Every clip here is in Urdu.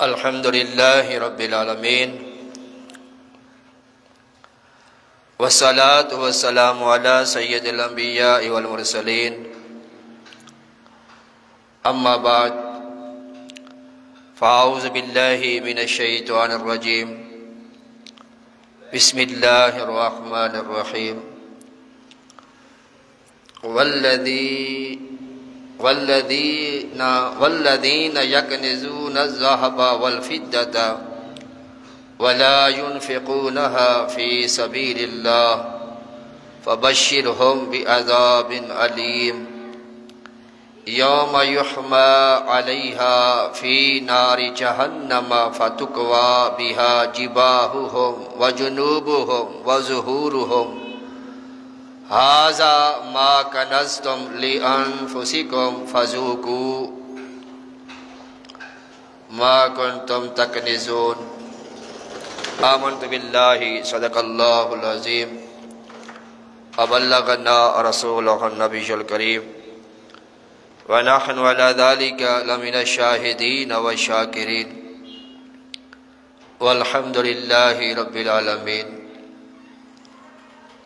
الحمد للہ رب العالمین والصلاة والسلام علی سید الانبیاء والمرسلین اما بعد فاعوذ باللہ من الشیطان الرجیم بسم اللہ الرحمن الرحیم والذین یکنزون الذهب والفضة ولا ينفقونها في سبيل الله فبشرهم بعذاب أليم يوم يحمى عليها في نار جهنم فتكوى بها جباههم وجنوبهم وظهورهم هذا ما كنزتم لأنفسكم فذوقوا ما كنتم تكنزون آمنت باللہ صدق اللہ العظیم وبلغنا رسولہ النبی الکریم ونحن على ذلك لمن الشاہدین والشاکرین والحمد للہ رب العالمین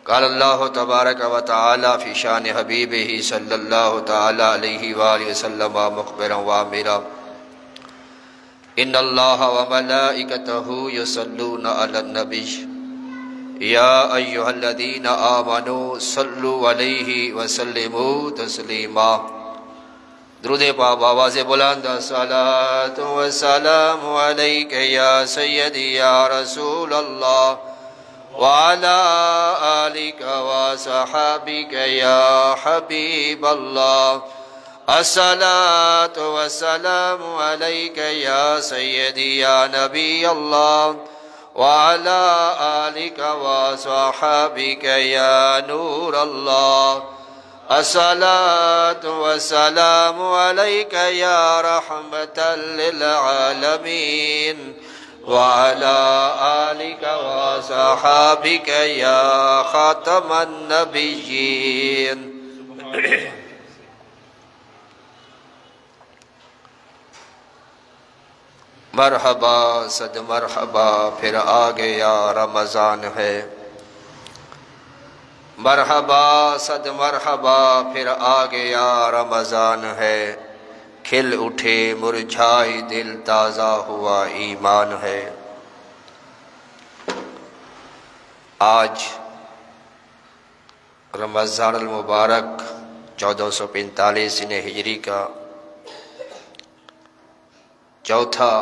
قال اللہ تبارک و تعالی فی شان حبیبہ صلی اللہ تعالی علیہ وآلہ وسلم مخبرا وآمرا ان اللہ وملائکتہ یصلون علی النبی یا ایہا الذین آمنوا صلوا علیہ وسلموا تسلیما درود پاک آواز بلند الصلاۃ والسلام علیک یا سیدی یا رسول اللہ وعلی آلک وصحابک یا حبیب اللہ الصلاة والسلام علیک یا سیدی یا نبی اللہ وعلی آلک وصحابک یا نور اللہ الصلاة والسلام علیک یا رحمتا للعالمین وعلی آلک وصحابک یا خاتم النبیین مرحبا صد مرحبا پھر آ گیا رمضان ہے مرحبا صد مرحبا پھر آ گیا رمضان ہے کھل اٹھے مرجھائی دل تازہ ہوا ایمان ہے آج رمضان المبارک 1445 ہجری کا چوتھا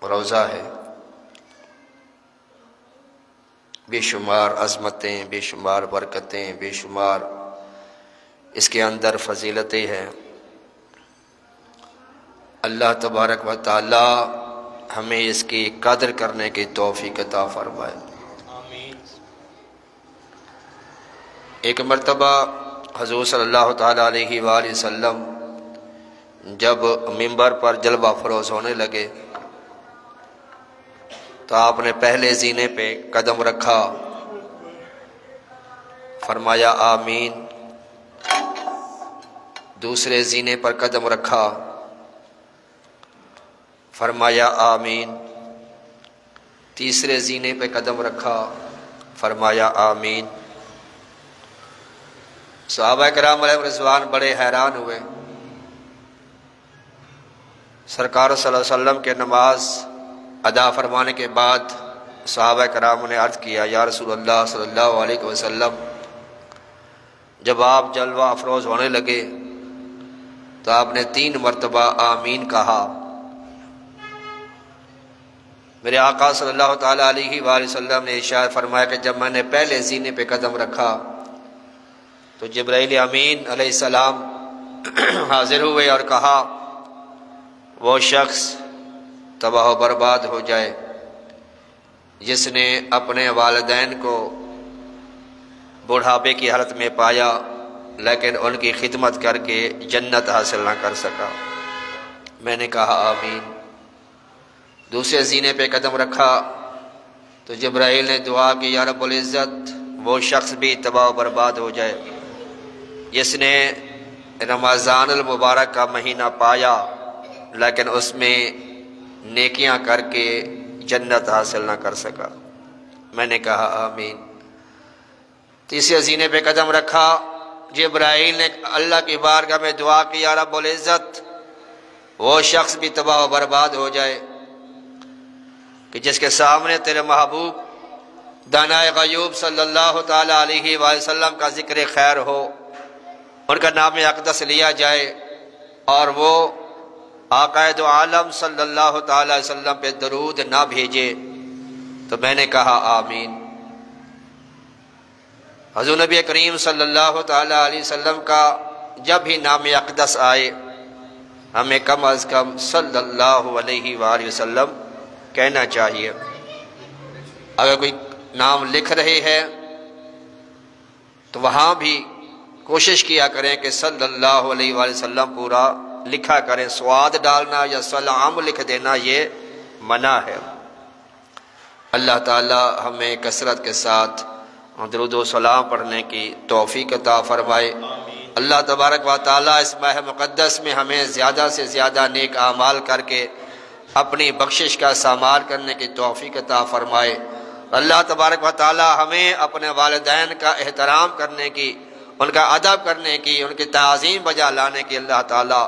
روزہ ہے بے شمار عظمتیں بے شمار برکتیں بے شمار اس کے اندر فضیلتیں ہیں اللہ تبارک و تعالی ہمیں اس کی قدر کرنے کی توفیق عطا فرمائے آمین ایک مرتبہ حضور صلی اللہ تعالی علیہ وآلہ وسلم جب منبر پر جلوہ فروز ہونے لگے تو آپ نے پہلے زینے پہ قدم رکھا فرمایا آمین دوسرے زینے پر قدم رکھا فرمایا آمین تیسرے زینے پہ قدم رکھا فرمایا آمین صحابہ کرام علیہ رضوان بڑے حیران ہوئے سرکار صلی اللہ علیہ وسلم کے نماز ادا فرمانے کے بعد صحابہ کرام نے عرض کیا یا رسول اللہ صلی اللہ علیہ وسلم جب آپ جلوہ افروز ہونے لگے تو آپ نے 3 مرتبہ آمین کہا میرے آقا صلی اللہ تعالیٰ علیہ وآلہ وسلم نے ارشاد فرمایا کہ جب میں نے پہلے زینے پہ قدم رکھا تو جبرائیل امین علیہ السلام حاضر ہوئے اور کہا وہ شخص تباہ و برباد ہو جائے جس نے اپنے والدین کو بڑھاپے کی حالت میں پایا لیکن ان کی خدمت کر کے جنت حاصل نہ کر سکا میں نے کہا آمین دوسرے زینے پہ قدم رکھا تو جبرائیل نے دعا کی یا رب العزت وہ شخص بھی تباہ و برباد ہو جائے جس نے رمضان المبارک کا مہینہ پایا لیکن اس میں نیکیاں کر کے جنت حاصل نہ کر سکا۔ میں نے کہا آمین۔ تیسرے زینے پہ قدم رکھا، جبرائیل نے اللہ کی بارگاہ میں دعا کی، یا رب العزت وہ شخص بھی تباہ و برباد ہو جائے کہ جس کے سامنے تیرے محبوب دانائے غیوب صلی اللہ تعالیٰ علیہ وآلہ وسلم کا ذکر خیر ہو، ان کا نام اقدس لیا جائے اور وہ آقا دو عالم صلی اللہ تعالیٰ علیہ وسلم پہ درود نہ بھیجے۔ تو میں نے کہا آمین۔ حضور نبی کریم صلی اللہ تعالیٰ علیہ وسلم کا جب بھی نام اقدس آئے ہمیں کم از کم صلی اللہ علیہ وآلہ وسلم کہنا چاہیے۔ اگر کوئی نام لکھ رہے ہیں تو وہاں بھی کوشش کیا کریں کہ صلی اللہ علیہ وآلہ وسلم پورا لکھا کریں۔ سواد ڈالنا یا سلام لکھ دینا یہ منع ہے۔ اللہ تعالی ہمیں کثرت کے ساتھ درود و سلام پڑھنے کی توفیق عطا فرمائے۔ اللہ تبارک و تعالی اس ماہ مقدس میں ہمیں زیادہ سے زیادہ نیک اعمال کر کے اپنی بخشش کا سامار کرنے کی توفیق عطا فرمائے۔ اللہ تبارک و تعالی ہمیں اپنے والدین کا احترام کرنے کی، ان کا ادب کرنے کی، ان کی تعظیم بجا لانے کی اللہ تعالی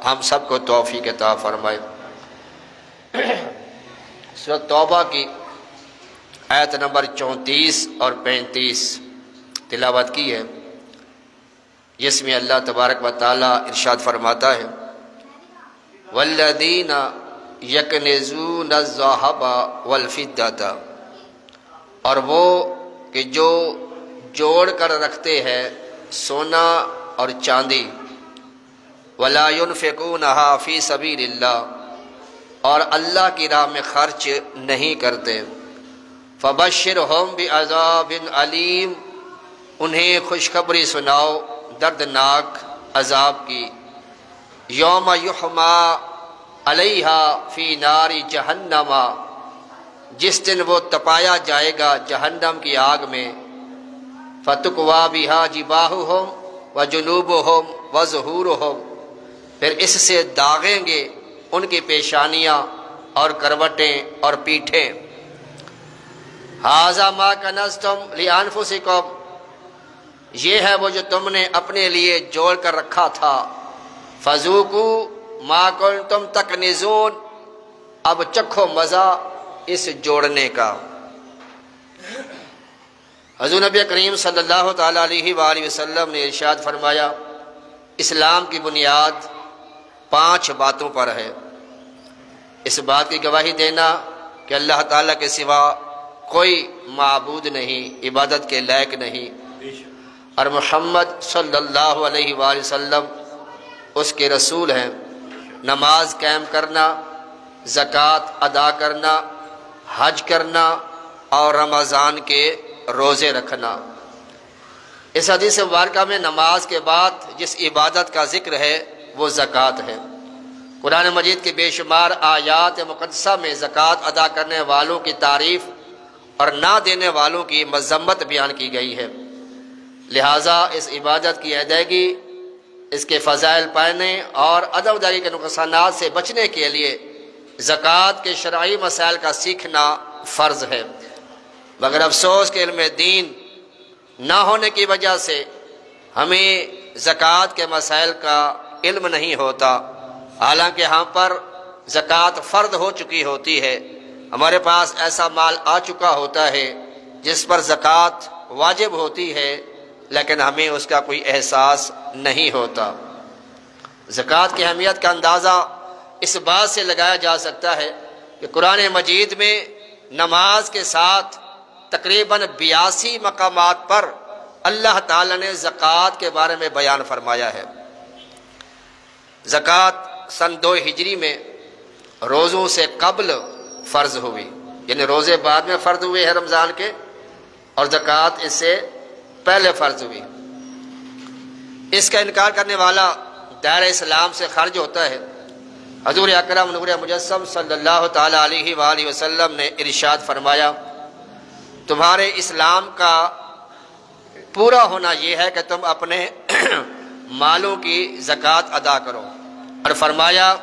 ہم سب کو توفیق عطا فرمائے۔ سورۃ توبہ کی آیت نمبر 34 اور 35 تلاوت کی ہے، جس میں اللہ تبارک و تعالی ارشاد فرماتا ہے والذین یکنزون الذھب والفضة، اور وہ کہ جو جوڑ کر رکھتے ہیں سونا اور چاندی، ولا ينفقونها فی سبیل اللہ، اور اللہ کی راہ میں خرچ نہیں کرتے، فبشرہم بعذاب علیم، انہیں خوشخبری سناؤ دردناک عذاب کی، یوم یحما علیہا فی نار جہنم، جس دن وہ تپایا جائے گا جہنم کی آگ میں، فتکوا بہا جباہہم وجنوبہم وظہورہم، پھر اس سے داغیں گے ان کی پیشانیاں اور کروٹیں اور پیٹھیں۔ ھذا ما کنزتم لانفسکم، یہ ہے وہ جو تم نے اپنے لیے جوڑ کر رکھا تھا، فذوقوا ما کنتم تکنزون، اب چکھو مزہ اس جوڑنے کا۔ حضور نبی کریم صلی اللہ تعالیٰ علیہ وآلہ وسلم نے ارشاد فرمایا اسلام کی بنیاد 5 باتوں پر ہے۔ اس بات کی گواہی دینا کہ اللہ تعالیٰ کے سوا کوئی معبود نہیں، عبادت کے لائق نہیں، اور محمد صلی اللہ علیہ وآلہ وسلم اس کے رسول ہیں۔ نماز قائم کرنا، زکوٰۃ ادا کرنا، حج کرنا اور رمضان کے روزے رکھنا۔ اس حدیث مبارکہ میں نماز کے بعد جس عبادت کا ذکر ہے وہ زکوٰۃ ہے۔ قرآن مجید کے بے شمار آیات مقدسہ میں زکوٰۃ ادا کرنے والوں کی تعریف اور نہ دینے والوں کی مذمت بیان کی گئی ہے، لہٰذا اس عبادت کی ادائیگی، اس کے فضائل پانے اور عدم ادائیگی کے نقصانات سے بچنے کے لیے زکوٰۃ کے شرعی مسائل کا سیکھنا فرض ہے، مگر افسوس کہ علم دین نہ ہونے کی وجہ سے ہمیں زکوٰۃ کے مسائل کا علم نہیں ہوتا، حالانکہ ہم پر زکوٰۃ فرض ہو چکی ہوتی ہے، ہمارے پاس ایسا مال آ چکا ہوتا ہے جس پر زکوٰۃ واجب ہوتی ہے، لیکن ہمیں اس کا کوئی احساس نہیں ہوتا۔ زکوٰۃ کی اہمیت کا اندازہ اس بات سے لگایا جا سکتا ہے کہ قرآن مجید میں نماز کے ساتھ تقریباً 82 مقامات پر اللہ تعالیٰ نے زکوٰۃ کے بارے میں بیان فرمایا ہے۔ زکوٰۃ سن 2 ہجری میں روزوں سے قبل فرض ہوئی، یعنی روزے بعد میں فرض ہوئے ہیں رمضان کے، اور زکوٰۃ اس سے پہلے فرض ہوئی۔ اس کا انکار کرنے والا دائرہ اسلام سے خارج ہوتا ہے۔ حضور اکرم نور مجسم صلی اللہ تعالیٰ علیہ وآلہ وسلم نے ارشاد فرمایا تمہارے اسلام کا پورا ہونا یہ ہے کہ تم اپنے مالوں کی زکوٰۃ ادا کرو، اور فرمایا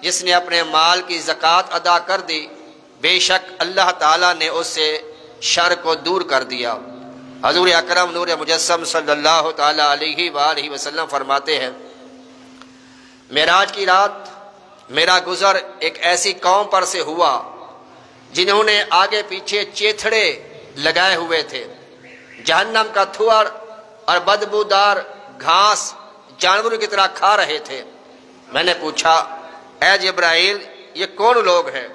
جس نے اپنے مال کی زکوٰۃ ادا کر دی بے شک اللہ تعالیٰ نے اس سے شر کو دور کر دیا۔ حضور اکرم نور مجسم صلی اللہ تعالیٰ علیہ وآلہ وسلم فرماتے ہیں معراج کی رات میرا گزر ایک ایسی قوم پر سے ہوا جنہوں نے آگے پیچھے چیتھڑے لگائے ہوئے تھے، جہنم کا تھوڑ اور بدبودار گھاس جانوروں کی طرح کھا رہے تھے۔ میں نے پوچھا اے جبرائیل یہ کون لوگ ہیں؟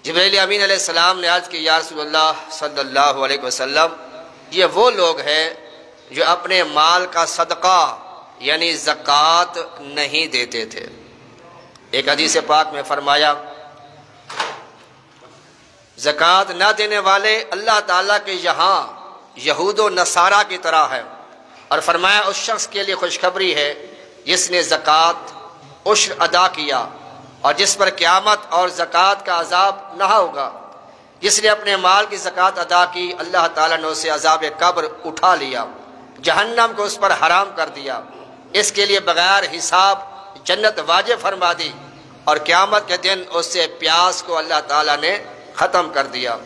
جبرائیل امین علیہ السلام نے عرض کی یا رسول اللہ صلی اللہ علیہ وسلم یہ وہ لوگ ہیں جو اپنے مال کا صدقہ یعنی زکوٰۃ نہیں دیتے تھے۔ ایک حدیث پاک میں فرمایا زکوٰۃ نہ دینے والے اللہ تعالیٰ کے یہاں یہود و نصارہ کی طرح ہے، اور فرمایا اس شخص کے لیے خوشخبری ہے جس نے زکوٰۃ عشر ادا کیا اور جس پر قیامت اور زکوٰۃ کا عذاب نہ ہوگا۔ جس نے اپنے مال کی زکوٰۃ ادا کی اللہ تعالیٰ نے اسے عذاب قبر اٹھا لیا، جہنم کو اس پر حرام کر دیا، اس کے لیے بغیر حساب جنت واجب فرما دی، اور قیامت کے دن اس سے پیاس کو اللہ تعالیٰ نے ختم کر دیا۔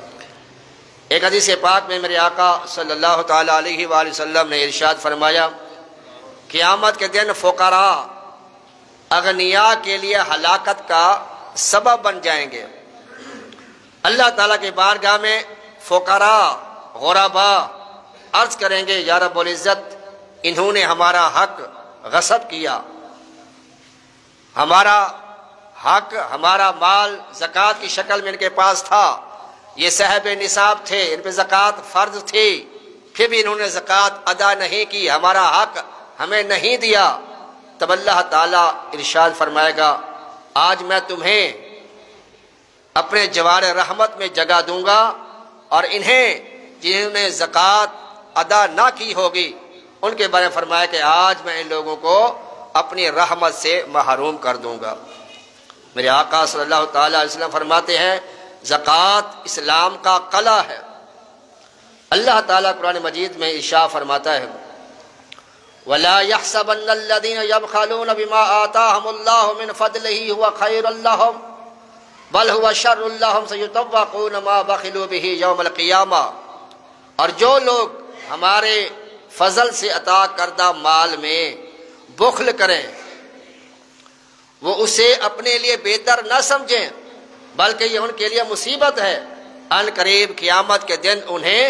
ایک حدیث پاک میں میرے آقا صلی اللہ تعالیٰ علیہ وآلہ وسلم نے ارشاد فرمایا قیامت کے دن فقراء اغنیاء کے لیے ہلاکت کا سبب بن جائیں گے۔ اللہ تعالیٰ کی بارگاہ میں فقراء غرباء عرض کریں گے یا رب العزت انہوں نے ہمارا حق غصب کیا، ہمارا حق ہمارا مال زکوٰۃ کی شکل میں ان کے پاس تھا، یہ صاحب نصاب تھے، ان پہ زکوٰۃ فرض تھی، پھر بھی انہوں نے زکوٰۃ ادا نہیں کی، ہمارا حق ہمیں نہیں دیا۔ تب اللہ تعالیٰ ارشاد فرمائے گا آج میں تمہیں اپنے جوار رحمت میں جگہ دوں گا، اور انہیں جنہوں نے زکوٰۃ ادا نہ کی ہوگی ان کے بارے میں فرمایا کہ آج میں ان لوگوں کو اپنی رحمت سے محروم کر دوں گا۔ میرے آقا صلی اللہ تعالیٰ علیہ وسلم فرماتے ہیں زکوٰۃ اسلام کا قلعہ ہے۔ اللہ تعالیٰ قرآن مجید میں ارشاد فرماتا ہے وَلَا يَحْسَبَنَّ الَّذِينَ يَبْخَلُونَ بِمَا آتَاهُمُ اللَّهُ مِنْ فَضْلِهِ هُوَ خَيْرٌ لَّهُمْ بَلْ هُوَ شَرٌّ لَّهُمْ سَيُطَوَّقُونَ مَا بَخِلُوا بِهِ يَوْمَ الْقِيَامَةِ، اور جو لوگ ہمارے فضل سے عطا کردہ مال میں بخل کریں وہ اسے اپنے لیے بہتر نہ سمجھیں بلکہ یہ ان کے لیے مصیبت ہے، ان قریب قیامت کے دن انہیں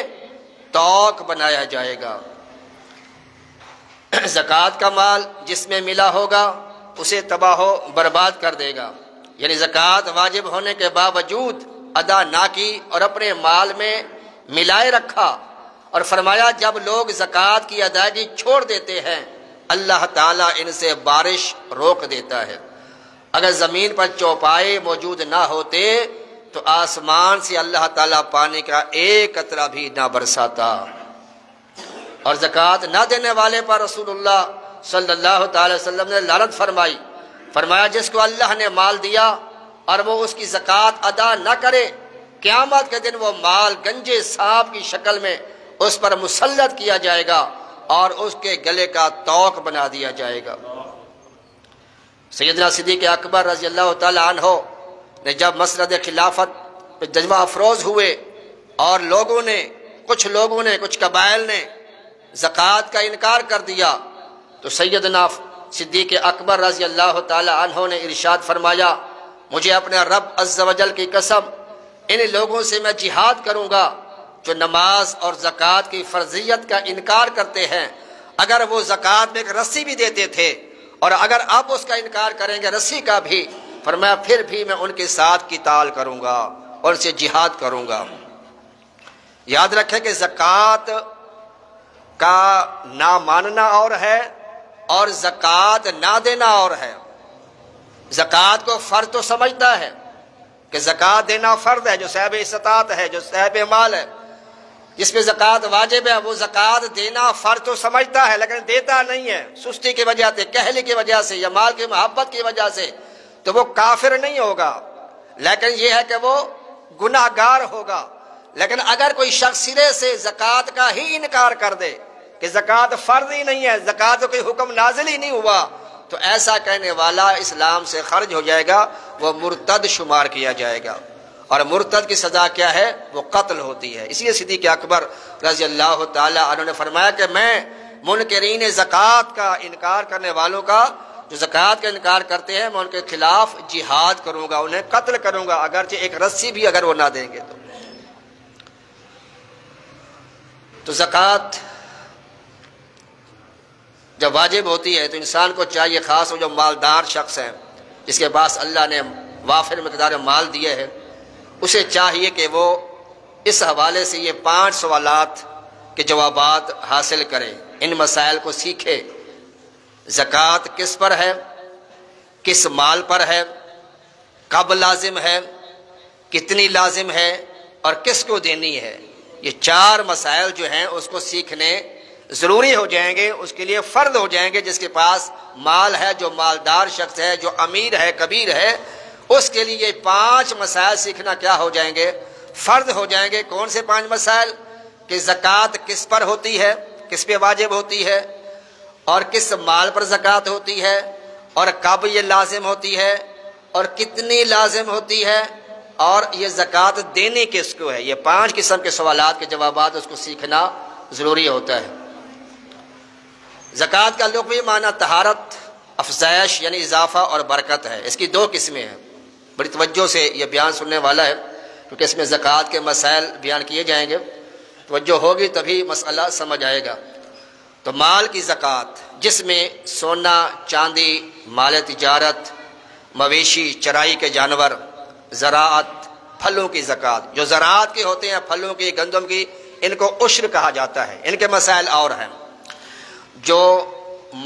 توق بنایا جائے گا۔ زکوٰۃ کا مال جس میں ملا ہوگا اسے تباہ و برباد کر دے گا، یعنی زکوٰۃ واجب ہونے کے باوجود ادا نہ کی اور اپنے مال میں ملائے رکھا، اور فرمایا جب لوگ زکوٰۃ کی ادائیگی چھوڑ دیتے ہیں اللہ تعالیٰ ان سے بارش روک دیتا ہے۔ اگر زمین پر چوپائے موجود نہ ہوتے تو آسمان سے اللہ تعالیٰ پانی کا ایک قطرہ بھی نہ برساتا۔ اور زکوٰۃ نہ دینے والے پر رسول اللہ صلی اللہ تعالی وسلم نے لعنت فرمائی، فرمایا جس کو اللہ نے مال دیا اور وہ اس کی زکوٰۃ ادا نہ کرے قیامت کے دن وہ مال گنجے سانپ کی شکل میں اس پر مسلط کیا جائے گا اور اس کے گلے کا توق بنا دیا جائے گا۔ سیدنا صدیق اکبر رضی اللہ تعالی عنہ نے جب مسند خلافت پہ جذبہ افروز ہوئے اور کچھ قبائل نے زکوٰۃ کا انکار کر دیا تو سیدنا صدیق اکبر رضی اللہ تعالی عنہ نے ارشاد فرمایا مجھے اپنے رب عز و جل کی قسم ان لوگوں سے میں جہاد کروں گا جو نماز اور زکوٰۃ کی فرضیت کا انکار کرتے ہیں، اگر وہ زکوٰۃ میں ایک رسی بھی دیتے تھے اور اگر اب اس کا انکار کریں گے رسی کا بھی، فرمایا پھر بھی میں ان کے ساتھ قتال کروں گا اور ان سے جہاد کروں گا۔ یاد رکھیں کہ زکوٰۃ کا نہ ماننا اور ہے اور زکوٰۃ نہ دینا اور ہے۔ زکوٰۃ کو فرض تو سمجھتا ہے کہ زکوٰۃ دینا فرض ہے، جو صاحب استطاعت ہے، جو صاحب مال ہے، جس پہ زکوٰۃ واجب ہے، وہ زکوٰۃ دینا فرض تو سمجھتا ہے لیکن دیتا نہیں ہے، سستی کی وجہ سے، کہلی کی وجہ سے یا مال کی محبت کی وجہ سے، تو وہ کافر نہیں ہوگا لیکن یہ ہے کہ وہ گناہ گار ہوگا۔ لیکن اگر کوئی شخص سرے سے زکوٰۃ کا ہی انکار کر دے کہ زکوٰۃ فرض ہی نہیں ہے، زکوٰۃ کا کوئی حکم نازل ہی نہیں ہوا، تو ایسا کہنے والا اسلام سے خارج ہو جائے گا، وہ مرتد شمار کیا جائے گا، اور مرتد کی سزا کیا ہے؟ وہ قتل ہوتی ہے۔ اسی لیے صدیق اکبر رضی اللہ تعالی عنہ نے فرمایا کہ میں منکرین زکوٰۃ کا انکار کرنے والوں کا، جو زکوٰۃ کا انکار کرتے ہیں، میں ان کے خلاف جہاد کروں گا، انہیں قتل کروں گا، اگرچہ ایک رسی بھی اگر وہ نہ دیں گے تو زکوٰۃ جب واجب ہوتی ہے تو انسان کو چاہیے، خاص وہ جو مالدار شخص ہے جس کے پاس اللہ نے وافر مقدار مال دیے ہے، اسے چاہیے کہ وہ اس حوالے سے یہ 5 سوالات کے جوابات حاصل کرے، ان مسائل کو سیکھے۔ زکوٰۃ کس پر ہے، کس مال پر ہے، کب لازم ہے، کتنی لازم ہے، اور کس کو دینی ہے، یہ 4 مسائل جو ہیں اس کو سیکھنے ضروری ہو جائیں گے، اس کے لیے فرض ہو جائیں گے۔ جس کے پاس مال ہے، جو مالدار شخص ہے، جو امیر ہے، کبیر ہے، اس کے لیے یہ 5 مسائل سیکھنا کیا ہو جائیں گے؟ فرض ہو جائیں گے۔ کون سے 5 مسائل؟ کہ زکوٰۃ کس پر ہوتی ہے، کس پہ واجب ہوتی ہے، اور کس مال پر زکوٰۃ ہوتی ہے، اور کب یہ لازم ہوتی ہے، اور کتنی لازم ہوتی ہے، اور یہ زکوٰۃ دینی کس کو ہے۔ یہ 5 قسم کے سوالات کے جوابات اس کو سیکھنا ضروری ہوتا ہے۔ زکوٰۃ کا لغوی معنی طہارت، افزائش یعنی اضافہ اور برکت ہے۔ اس کی 2 قسمیں ہیں۔ بڑی توجہ سے یہ بیان سننے والا ہے کیونکہ اس میں زکوٰۃ کے مسائل بیان کیے جائیں گے، توجہ ہوگی تبھی مسئلہ سمجھ آئے گا۔ تو مال کی زکوٰۃ، جس میں سونا، چاندی، مال تجارت، مویشی، چرائی کے جانور، زراعت، پھلوں کی زکوٰۃ، جو زراعت کے ہوتے ہیں، پھلوں کی، گندم کی، ان کو عشر کہا جاتا ہے، ان کے مسائل اور ہیں۔ جو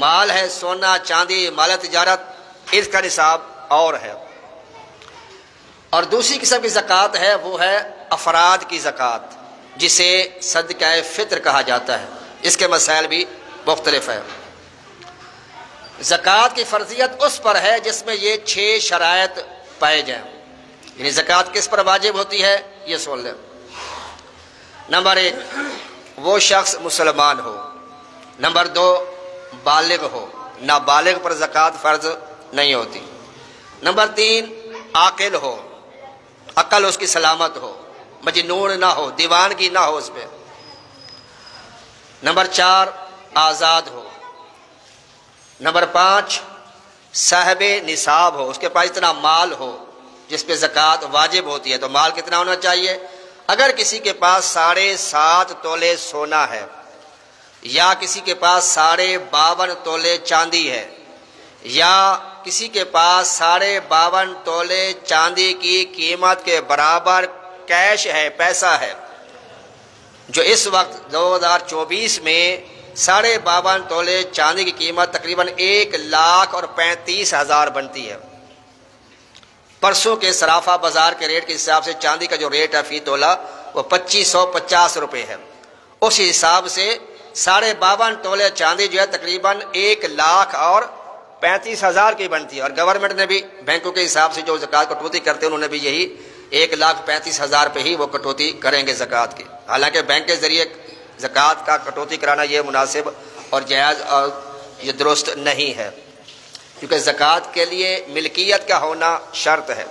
مال ہے، سونا، چاندی، مال تجارت، اس کا نصاب اور ہے۔ اور دوسری قسم کی زکوٰۃ ہے، وہ ہے افراد کی زکوٰۃ، جسے صدقہ فطر کہا جاتا ہے، اس کے مسائل بھی مختلف ہیں۔ زکوٰۃ کی فرضیت اس پر ہے جس میں یہ 6 شرائط پائے جائیں، یعنی زکوٰۃ کس پر واجب ہوتی ہے یہ سن لیں۔ نمبر 1، وہ شخص مسلمان ہو۔ نمبر 2، بالغ ہو، نابالغ پر زکوٰۃ فرض نہیں ہوتی۔ نمبر 3، عاقل ہو، عقل اس کی سلامت ہو، مجنون نہ ہو، دیوانگی نہ ہو اس پہ۔ نمبر 4، آزاد ہو۔ نمبر 5، صاحب نصاب ہو، اس کے پاس اتنا مال ہو جس پہ زکوٰۃ واجب ہوتی ہے۔ تو مال کتنا ہونا چاہیے؟ اگر کسی کے پاس 7.5 تولے سونا ہے، یا کسی کے پاس 52.5 تولے چاندی ہے، یا کسی کے پاس 52.5 تولے چاندی کی قیمت کے برابر کیش ہے، پیسہ ہے، جو اس وقت 2024 میں 52.5 تولے چاندی کی قیمت تقریباً 1,35,000 بنتی ہے۔ پرسوں کے صرافہ بازار کے ریٹ کے حساب سے چاندی کا جو ریٹ ہے فی تولہ وہ 2550 روپے ہے۔ اس حساب سے 52.5 تولے چاندی جو ہے تقریباً 1,35,000 کی بنتی ہے، اور گورنمنٹ نے بھی بینکوں کے حساب سے جو زکوٰۃ کٹوتی کرتے ہیں انہوں نے بھی یہی 1,35,000 پہ ہی وہ کٹوتی کریں گے زکوٰۃ کی۔ حالانکہ بینک کے ذریعے زکوٰۃ کا کٹوتی کرانا یہ مناسب اور جائز اور یہ درست نہیں ہے، کیونکہ زکوٰۃ کے لیے ملکیت کا ہونا شرط ہے،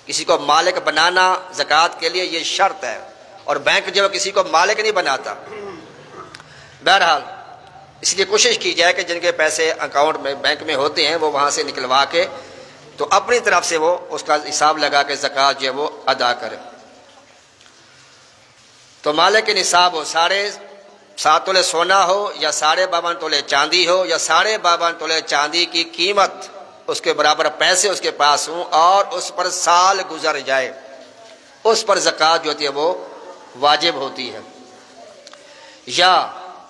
کسی کو مالک بنانا زکوٰۃ کے لیے یہ شرط ہے، اور بینک جو کسی کو مالک نہیں بناتا۔ بہرحال اس لیے کوشش کی جائے کہ جن کے پیسے اکاؤنٹ میں بینک میں ہوتے ہیں وہ وہاں سے نکلوا کے تو اپنی طرف سے وہ اس کا حساب لگا کے زکوٰۃ جو ہے وہ ادا کرے۔ تو مالک کے نصاب ہو، 7.5 تولے سونا ہو، یا 52.5 تولے چاندی ہو، یا 52.5 تولے چاندی کی قیمت اس کے برابر پیسے اس کے پاس ہوں، اور اس پر سال گزر جائے، اس پر زکوٰۃ جو ہوتی ہے وہ واجب ہوتی ہے۔ یا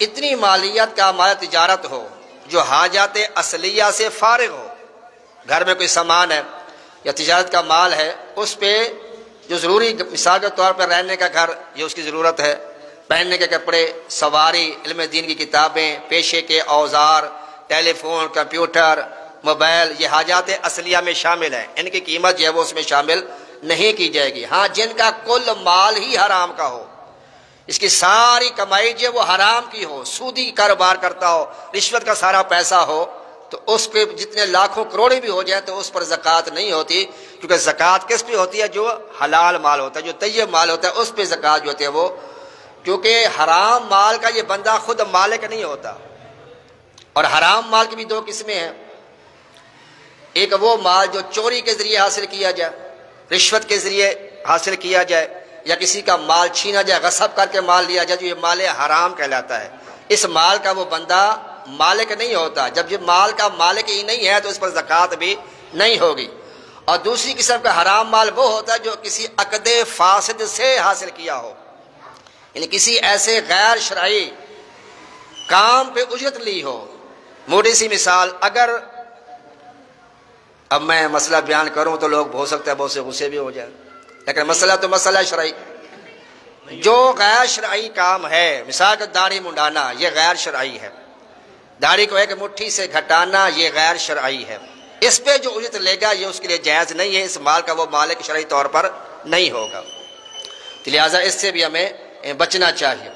اتنی مالیت کا مال تجارت ہو جو حاجات اصلیہ سے فارغ ہو، گھر میں کوئی سامان ہے یا تجارت کا مال ہے، اس پہ جو ضروری، مثال کے طور پر رہنے کا گھر یہ اس کی ضرورت ہے، پہننے کے کپڑے، سواری، علم دین کی کتابیں، پیشے کے اوزار، ٹیلی فون، کمپیوٹر، موبائل، یہ حاجات اصلیہ میں شامل ہیں، ان کی قیمت جو ہے وہ اس میں شامل نہیں کی جائے گی۔ ہاں جن کا کل مال ہی حرام کا ہو، اس کی ساری کمائی جو وہ حرام کی ہو، سودی کاروبار کرتا ہو، رشوت کا سارا پیسہ ہو، تو اس کے جتنے لاکھوں کروڑے بھی ہو جائیں تو اس پر زکوٰۃ نہیں ہوتی، کیونکہ زکوٰۃ کس پہ ہوتی ہے؟ جو حلال مال ہوتا ہے، جو طیب مال ہوتا ہے، اس پہ زکوٰۃ جو ہوتی ہے وہ، کیونکہ حرام مال کا یہ بندہ خود مالک نہیں ہوتا۔ اور حرام مال کی بھی دو قسمیں ہیں، ایک وہ مال جو چوری کے ذریعے حاصل کیا جائے، رشوت کے ذریعے حاصل کیا جائے، یا کسی کا مال چھینا جائے، غصب کر کے مال لیا جائے، جو یہ مال حرام کہلاتا ہے۔ اس مال کا وہ بندہ مالک نہیں ہوتا، جب یہ مال کا مالک ہی نہیں ہے تو اس پر زکوٰۃ بھی نہیں ہوگی۔ اور دوسری قسم کا حرام مال وہ ہوتا ہے جو کسی عقد فاسد سے حاصل کیا ہو، یعنی کسی ایسے غیر شرعی کام پہ اجرت لی ہو۔ موٹی سی مثال، اگر اب میں مسئلہ بیان کروں تو لوگ ہو سکتا ہے بہت سے غصے بھی ہو جائیں، لیکن مسئلہ تو مسئلہ شرعی، جو غیر شرعی کام ہے، مثال کہ داڑھی منڈانا، یہ غیر شرعی ہے، داڑھی کو ایک مٹھی سے گھٹانا یہ غیر شرعی ہے، اس پہ جو اجرت لے گا یہ اس کے لیے جائز نہیں ہے، اس مال کا وہ مالک شرعی طور پر نہیں ہوگا، لہٰذا اس سے بھی ہمیں بچنا چاہیے۔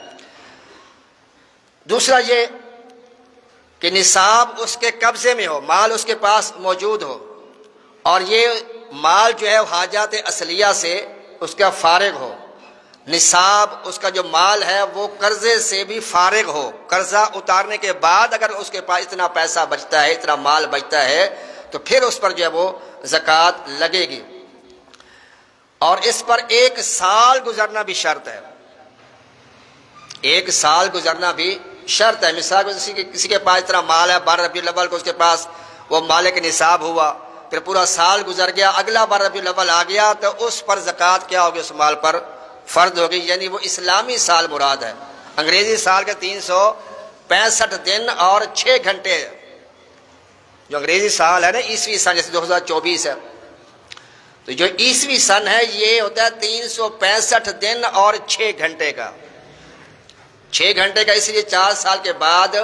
دوسرا یہ کہ نصاب اس کے قبضے میں ہو، مال اس کے پاس موجود ہو، اور یہ مال جو ہے حاجات اصلیہ سے اس کا فارغ ہو، نصاب اس کا جو مال ہے وہ قرضے سے بھی فارغ ہو، قرضہ اتارنے کے بعد اگر اس کے پاس اتنا پیسہ بچتا ہے، اتنا مال بچتا ہے تو پھر اس پر جو ہے وہ زکوٰۃ لگے گی، اور اس پر 1 سال گزرنا بھی شرط ہے، 1 سال گزرنا بھی شرط ہے۔ مثال کسی کے پاس اتنا مال ہے، 12 ربیع الاول کو اس کے پاس وہ مال کے نصاب ہوا، پھر پورا سال گزر گیا، اگلا 12 ربیع الاول آ گیا تو اس پر زکوٰۃ کیا ہوگی؟ اس مال پر فرض ہوگی، یعنی وہ اسلامی سال مراد ہے، انگریزی سال کے 365 دن اور 6 گھنٹے، جو انگریزی سال ہے نا، عیسوی سن جیسے 2024 ہے، تو جو عیسوی سن ہے یہ ہوتا ہے 365 دن اور 6 گھنٹے کا، 6 گھنٹے کا، اس لیے 4 سال کے بعد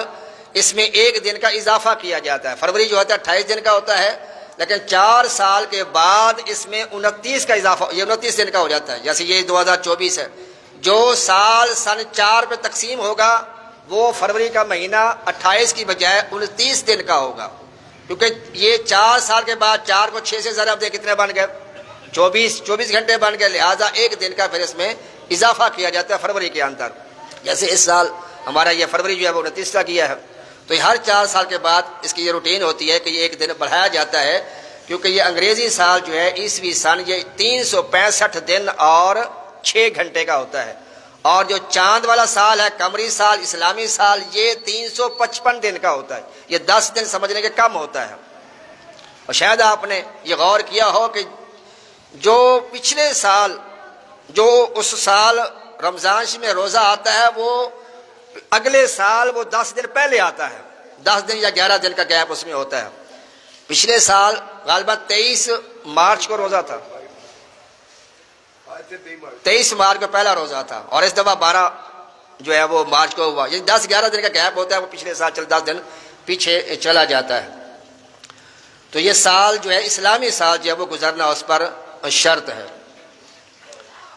اس میں 1 دن کا اضافہ کیا جاتا ہے۔ فروری جو ہوتا ہے 28 دن کا ہوتا ہے، لیکن 4 سال کے بعد اس میں 29 کا اضافہ، یہ 29 دن کا ہو جاتا ہے، جیسے یہ 2024 ہے، جو سال سن 4 پہ تقسیم ہوگا وہ فروری کا مہینہ 28 کی بجائے 29 دن کا ہوگا، کیونکہ یہ 4 سال کے بعد 4 کو 6 سے ضرب دے کتنے بن گئے؟ 24 گھنٹے بن گئے، لہٰذا 1 دن کا پھر اس میں اضافہ کیا جاتا ہے فروری کے اندر۔ جیسے اس سال ہمارا یہ فروری جو ہے وہ 29 کا کیا ہے، تو ہر 4 سال کے بعد اس کی یہ روٹین ہوتی ہے کہ یہ 1 دن بڑھایا جاتا ہے، کیونکہ یہ انگریزی سال جو ہے عیسوی سن یہ 365 دن اور 6 گھنٹے کا ہوتا ہے، اور جو چاند والا سال ہے، قمری سال، اسلامی سال، یہ 355 دن کا ہوتا ہے، یہ 10 دن سمجھنے کے کم ہوتا ہے۔ اور شاید آپ نے یہ غور کیا ہو کہ جو پچھلے سال، جو اس سال رمضان میں روزہ آتا ہے وہ اگلے سال وہ 10 دن پہلے آتا ہے، 10 دن یا 11 دن کا گیپ اس میں ہوتا ہے۔ پچھلے سال غالباً 23 مارچ کو روزہ تھا، 23 مارچ کو پہلا روزہ تھا، اور اس دفعہ 12 جو ہے وہ مارچ کو ہوا، یہ 10-11 دن کا گیپ ہوتا ہے، وہ پچھلے سال 10 دن پیچھے چلا جاتا ہے۔ تو یہ سال جو ہے اسلامی سال جو ہے وہ گزرنا اس پر شرط ہے۔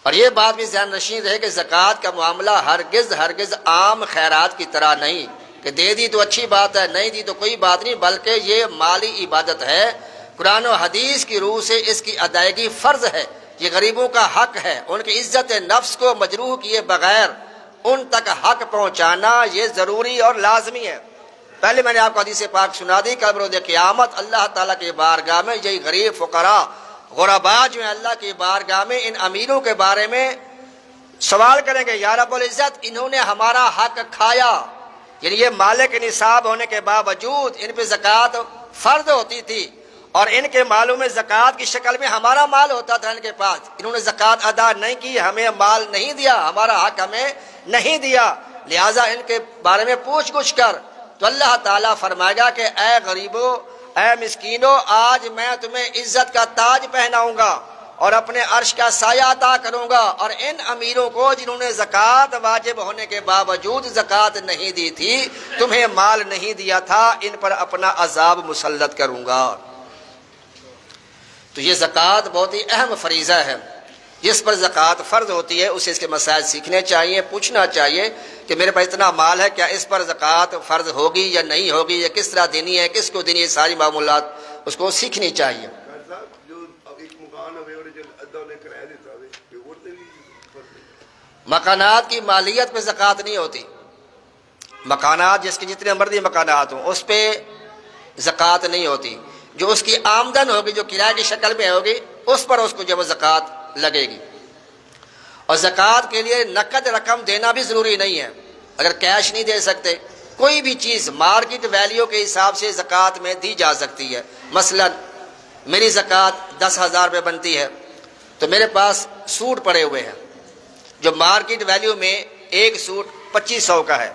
اور یہ بات بھی ذہن نشین رہے کہ زکوٰۃ کا معاملہ ہرگز عام خیرات کی طرح نہیں کہ دے دی تو اچھی بات ہے، نہیں دی تو کوئی بات نہیں، بلکہ یہ مالی عبادت ہے، قرآن و حدیث کی روح سے اس کی ادائیگی فرض ہے، یہ غریبوں کا حق ہے، ان کی عزت نفس کو مجروح کیے بغیر ان تک حق پہنچانا یہ ضروری اور لازمی ہے۔ پہلے میں نے آپ کو حدیث پاک سنا دی کہ روز قیامت اللہ تعالیٰ کی بارگاہ میں یہی غریب فقراء غرباء جو ہیں اللہ کی بارگاہ میں ان امیروں کے بارے میں سوال کریں گے، یا رب العزت انہوں نے ہمارا حق کھایا، یعنی یہ مالک نصاب ہونے کے باوجود ان پہ زکوٰۃ فرض ہوتی تھی، اور ان کے مالوں میں زکوٰۃ کی شکل میں ہمارا مال ہوتا تھا ان کے پاس، انہوں نے زکوٰۃ ادا نہیں کی، ہمیں مال نہیں دیا، ہمارا حق ہمیں نہیں دیا، لہٰذا ان کے بارے میں پوچھ گچھ کر، تو اللہ تعالیٰ فرمائے گا کہ اے غریبو، اے مسکینو، آج میں تمہیں عزت کا تاج پہناؤں گا اور اپنے عرش کا سایہ عطا کروں گا، اور ان امیروں کو جنہوں نے زکوٰۃ واجب ہونے کے باوجود زکوٰۃ نہیں دی تھی، تمہیں مال نہیں دیا تھا، ان پر اپنا عذاب مسلط کروں گا۔ تو یہ زکوٰۃ بہت ہی اہم فریضہ ہے، جس پر زکوٰۃ فرض ہوتی ہے اسے اس کے مسائل سیکھنے چاہیے، پوچھنا چاہیے کہ میرے پاس اتنا مال ہے، کیا اس پر زکوٰۃ فرض ہوگی یا نہیں ہوگی، یا کس طرح دینی ہے، کس کو دینی ہے، ساری معمولات اس کو سیکھنی چاہیے۔ مکانات کی مالیت پہ زکوٰۃ نہیں ہوتی، مکانات جس کے جتنے مرضی مکانات ہوں اس پہ زکوٰۃ نہیں ہوتی، جو اس کی آمدن ہوگی جو کرایہ کی شکل میں ہوگی اس پر اس کو جب زکوٰۃ لگے گی۔ اور زکوٰۃ کے لیے نقد رقم دینا بھی ضروری نہیں ہے، اگر کیش نہیں دے سکتے کوئی بھی چیز مارکیٹ ویلیو کے حساب سے زکوٰۃ میں دی جا سکتی ہے۔ مثلا میری زکوٰۃ 10,000 روپے بنتی ہے تو میرے پاس سوٹ پڑے ہوئے ہیں جو مارکیٹ ویلیو میں ایک سوٹ 2500 کا ہے،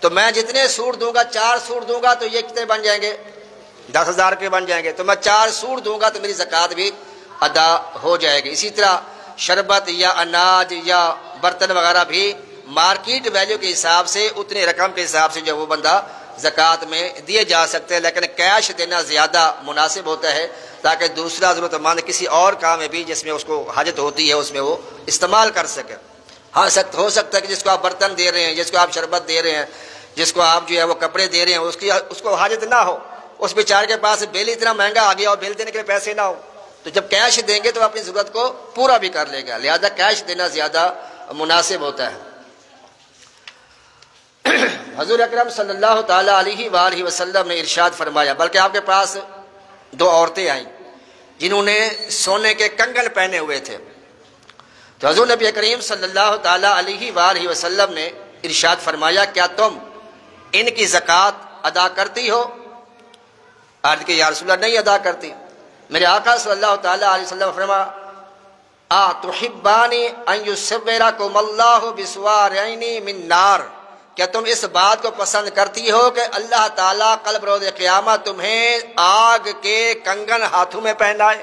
تو میں جتنے سوٹ دوں گا 4 سوٹ دوں گا تو یہ کتنے بن جائیں گے، 10,000 کے بن جائیں گے، تو میں 4 سوٹ دوں گا تو میری زکوٰۃ بھی ادا ہو جائے گی۔ اسی طرح شربت یا اناج یا برتن وغیرہ بھی مارکیٹ ویلیو کے حساب سے اتنے رقم کے حساب سے جو وہ بندہ زکوٰۃ میں دیے جا سکتے ہیں، لیکن کیش دینا زیادہ مناسب ہوتا ہے تاکہ دوسرا ضرورت مند کسی اور کام میں بھی جس میں اس کو حاجت ہوتی ہے اس میں وہ استعمال کر سکے۔ ہاں ہو سکتا ہے کہ جس کو آپ برتن دے رہے ہیں، جس کو آپ شربت دے رہے ہیں، جس کو آپ جو ہے وہ کپڑے دے رہے ہیں، اس کو حاجت نہ ہو، اس بیچارے کے پاس بل اتنا مہنگا آ گیا اور بل دینے کے لیے پیسے نہ ہو، تو جب کیش دیں گے تو اپنی ضرورت کو پورا بھی کر لے گا، لہذا کیش دینا زیادہ مناسب ہوتا ہے۔ حضور اکرم صلی اللہ تعالیٰ علیہ وآلہ وسلم نے ارشاد فرمایا، بلکہ آپ کے پاس 2 عورتیں آئیں جنہوں نے سونے کے کنگن پہنے ہوئے تھے، تو حضور نبی کریم صلی اللہ تعالیٰ علیہ وآلہ وسلم نے ارشاد فرمایا، کیا تم ان کی زکوٰۃ ادا کرتی ہو؟ عرض کہ یا رسول اللہ نہیں ادا کرتی۔ میرے آقا صلی اللہ تعالیٰ علیہ وسلم فرمایا، تحبانی ان یصورکم اللہ بسوارین من نار، کیا تم اس بات کو پسند کرتی ہو کہ اللہ تعالیٰ کل بروز قیامت تمہیں آگ کے کنگن ہاتھوں میں پہنائے؟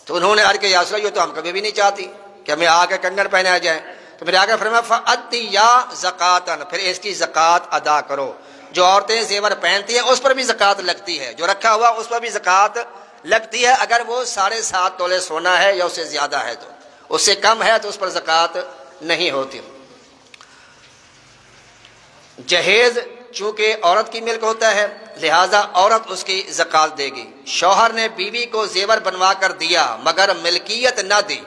تو انہوں نے عرض کہ یا رسول اللہ یہ تو ہم کبھی بھی نہیں چاہتی کہ ہمیں آگ کے کنگن پہنائے جائیں، تو میرے آقا فرمایا فأدی یا زکاتن، پھر اس کی زکوٰۃ ادا کرو۔ جو عورتیں زیور پہنتی ہیں اس پر بھی زکوٰۃ لگتی ہے، جو رکھا ہوا اس پر بھی زکوٰۃ لگتی ہے، اگر وہ 7.5 تولے سونا ہے یا اس سے زیادہ ہے، تو اس سے کم ہے تو اس پر زکوٰۃ نہیں ہوتی۔ جہیز چونکہ عورت کی ملک ہوتا ہے لہذا عورت اس کی زکوٰۃ دے گی۔ شوہر نے بیوی کو زیور بنوا کر دیا مگر ملکیت نہ دی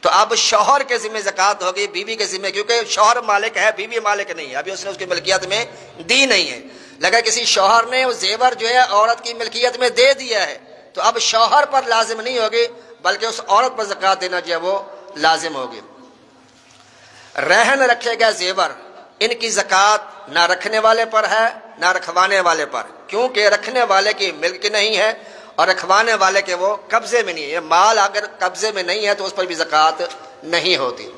تو اب شوہر کے ذمہ زکوٰۃ ہوگی بیوی کے ذمہ، کیونکہ شوہر مالک ہے بیوی مالک نہیں ہے، ابھی اس نے اس کی ملکیت میں دی نہیں ہے۔ لگا کسی شوہر نے وہ زیور جو ہے عورت کی ملکیت میں دے دیا ہے تو اب شوہر پر لازم نہیں ہوگی بلکہ اس عورت پر زکوٰۃ دینا جو ہے وہ لازم ہوگی۔ رہن رکھے گا زیور، ان کی زکوٰۃ نہ رکھنے والے پر ہے نہ رکھوانے والے پر، کیونکہ رکھنے والے کی ملک نہیں ہے اور رکھوانے والے کے وہ قبضے میں نہیں ہے، مال اگر قبضے میں نہیں ہے تو اس پر بھی زکوٰۃ نہیں ہوتی۔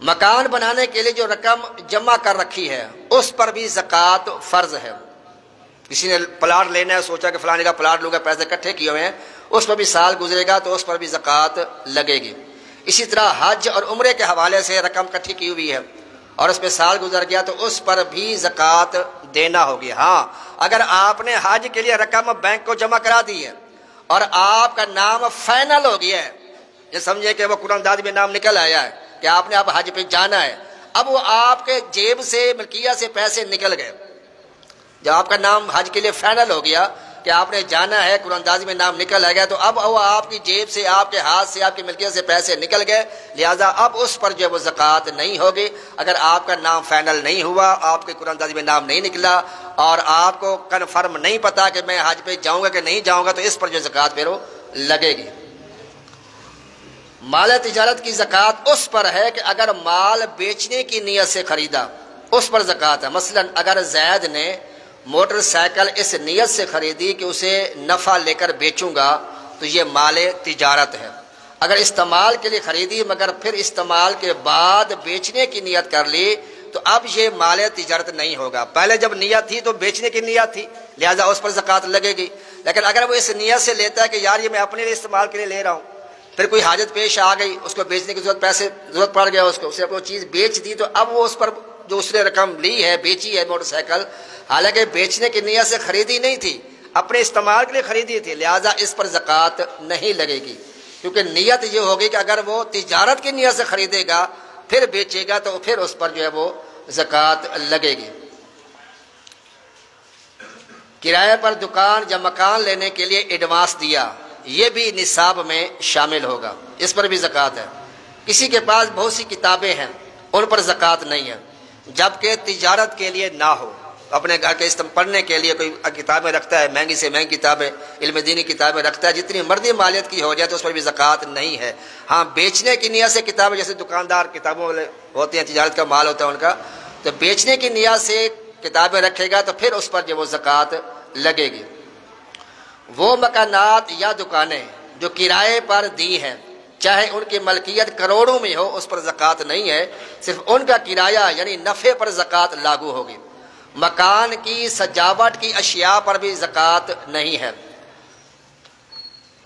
مکان بنانے کے لیے جو رقم جمع کر رکھی ہے اس پر بھی زکوٰۃ فرض ہے۔ کسی نے پلاٹ لینا ہے، سوچا کہ فلانے کا پلاٹ لوں گا، پیسے اکٹھے کیے ہوئے ہیں، اس پر بھی سال گزرے گا تو اس پر بھی زکوٰۃ لگے گی۔ اسی طرح حج اور عمرے کے حوالے سے رقم اکٹھی کی ہوئی ہے اور اس پہ سال گزر گیا تو اس پر بھی زکوٰۃ دینا ہوگی۔ ہاں اگر آپ نے حج کے لیے رقم بینک کو جمع کرا دی ہے اور آپ کا نام فائنل ہو گیا ہے، یہ سمجھے کہ وہ قرآن داد میں نام نکل آیا ہے کہ آپ نے اب حج پہ جانا ہے، اب وہ آپ کے جیب سے ملکیت سے پیسے نکل گئے، جب آپ کا نام حج کے لیے فائنل ہو گیا کہ آپ نے جانا ہے، قرآن اندازی میں نام نکل آ گیا، تو اب وہ آپ کی جیب سے، آپ کے ہاتھ سے، آپ کی ملکیت سے پیسے نکل گئے، لہٰذا اب اس پر جو وہ زکوٰۃ نہیں ہوگی۔ اگر آپ کا نام فائنل نہیں ہوا، آپ کے قرآن اندازی میں نام نہیں نکلا اور آپ کو کنفرم نہیں پتا کہ میں حج پہ جاؤں گا کہ نہیں جاؤں گا، تو اس پر جو زکوٰۃ پھر وہ لگے گی۔ مال تجارت کی زکوٰۃ اس پر ہے کہ اگر مال بیچنے کی نیت سے خریدا اس پر زکوٰۃ ہے۔ مثلا اگر زید نے موٹر سائیکل اس نیت سے خریدی کہ اسے نفع لے کر بیچوں گا تو یہ مال تجارت ہے۔ اگر استعمال کے لیے خریدی مگر پھر استعمال کے بعد بیچنے کی نیت کر لی تو اب یہ مال تجارت نہیں ہوگا۔ پہلے جب نیت تھی تو بیچنے کی نیت تھی لہذا اس پر زکوٰۃ لگے گی، لیکن اگر وہ اس نیت سے لیتا ہے کہ یار یہ میں اپنے لیے استعمال کے لیے لے رہا ہوں، پھر کوئی حاجت پیش آ گئی، اس کو بیچنے کی ضرورت پڑ گیا، اس کو اسے وہ چیز بیچ دی، تو اب وہ اس پر جو اس نے رقم لی ہے، بیچی ہے موٹر سائیکل، حالانکہ بیچنے کی نیت سے خریدی نہیں تھی، اپنے استعمال کے لیے خریدی تھی، لہٰذا اس پر زکوٰۃ نہیں لگے گی۔ کیونکہ نیت یہ ہوگی کہ اگر وہ تجارت کی نیت سے خریدے گا پھر بیچے گا تو پھر اس پر جو ہے وہ زکوٰۃ لگے گی۔ کرائے پر دکان یا مکان لینے کے لیے ایڈوانس دیا، یہ بھی نصاب میں شامل ہوگا، اس پر بھی زکوٰۃ ہے۔ کسی کے پاس بہت سی کتابیں ہیں، ان پر زکوٰۃ نہیں ہے، جبکہ تجارت کے لیے نہ ہو، اپنے گھر کے پڑھنے کے لیے کوئی کتابیں رکھتا ہے، مہنگی سے مہنگی کتابیں، علم دینی کتابیں رکھتا ہے، جتنی مرضی مالیت کی ہو جائے تو اس پر بھی زکوٰۃ نہیں ہے۔ ہاں بیچنے کی نیت سے کتابیں، جیسے دکاندار کتابوں والے ہوتے ہیں، تجارت کا مال ہوتا ہے ان کا، تو بیچنے کی نیت سے کتابیں رکھے گا تو پھر اس پر جو وہ زکوٰۃ لگے گی۔ وہ مکانات یا دکانیں جو کرائے پر دی ہیں، چاہے ان کی ملکیت کروڑوں میں ہو، اس پر زکوٰۃ نہیں ہے، صرف ان کا کرایہ یعنی نفع پر زکوٰۃ لاگو ہوگی۔ مکان کی سجاوٹ کی اشیاء پر بھی زکوٰۃ نہیں ہے۔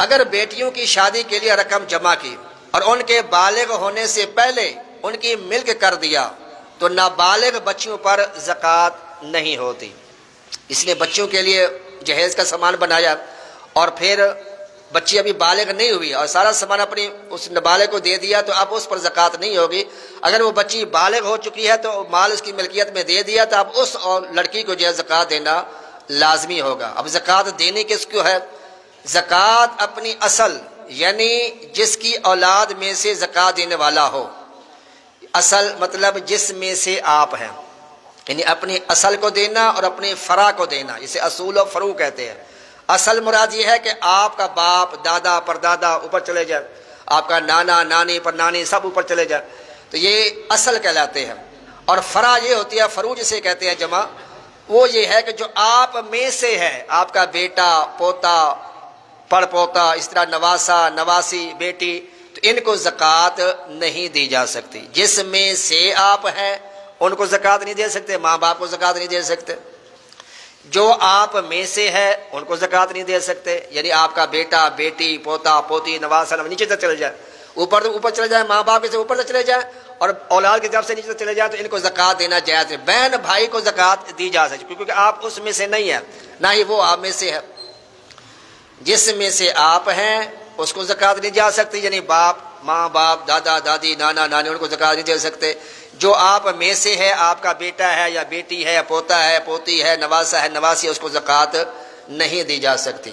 اگر بیٹیوں کی شادی کے لیے رقم جمع کی اور ان کے بالغ ہونے سے پہلے ان کی ملک کر دیا تو نابالغ بچیوں پر زکوٰۃ نہیں ہوتی۔ اس لیے بچوں کے لیے جہیز کا سامان بنایا اور پھر بچی ابھی بالغ نہیں ہوئی اور سارا سامان اپنی اس نابالغ کو دے دیا تو اب اس پر زکوٰۃ نہیں ہوگی۔ اگر وہ بچی بالغ ہو چکی ہے تو مال اس کی ملکیت میں دے دیا تو اب اس لڑکی کو جو ہے زکوٰۃ دینا لازمی ہوگا۔ اب زکوٰۃ دینے کس کو ہے؟ زکوٰۃ اپنی اصل یعنی جس کی اولاد میں سے زکوٰۃ دینے والا ہو، اصل مطلب جس میں سے آپ ہیں، یعنی اپنی اصل کو دینا اور اپنے فرع کو دینا، اسے اصول و فروع کہتے ہیں۔ اصل مراد یہ ہے کہ آپ کا باپ، دادا، پردادا اوپر چلے جائے، آپ کا نانا، نانی، پر نانی سب اوپر چلے جائے، تو یہ اصل کہلاتے ہیں۔ اور فرع یہ ہوتی ہے، فروع جسے کہتے ہیں جمع، وہ یہ ہے کہ جو آپ میں سے ہے، آپ کا بیٹا، پوتا، پڑ پوتا، اس طرح نواسا، نواسی، بیٹی، تو ان کو زکوٰۃ نہیں دی جا سکتی۔ جس میں سے آپ ہیں ان کو زکوٰۃ نہیں دے سکتے، ماں باپ کو زکوٰۃ نہیں دے سکتے۔ جو آپ میں سے ہے ان کو زکوٰۃ نہیں دے سکتے، یعنی آپ کا بیٹا، بیٹی، پوتا، پوتی، نواسا، نیچے تک چلے جائے، اوپر چلے جائے، ماں باپ سے اوپر تک چلے جائے اور اولاد کی طرف سے نیچے تک چلے جائے تو ان کو زکوٰۃ دینا جائز ہے۔ بہن بھائی کو زکوٰۃ دی جا سکتی کیونکہ آپ اس میں سے نہیں ہیں، نہ ہی وہ آپ میں سے ہے۔ جس میں سے آپ ہیں اس کو زکوٰۃ نہیں جا سکتی، یعنی باپ، ماں باپ، دادا دادی، نانا نانی، ان کو زکوٰۃ نہیں دے سکتے۔ جو آپ میں سے ہے، آپ کا بیٹا ہے یا بیٹی ہے، پوتا ہے، پوتی ہے، نواسا ہے، نواسی، اس کو زکوٰۃ نہیں دی جا سکتی۔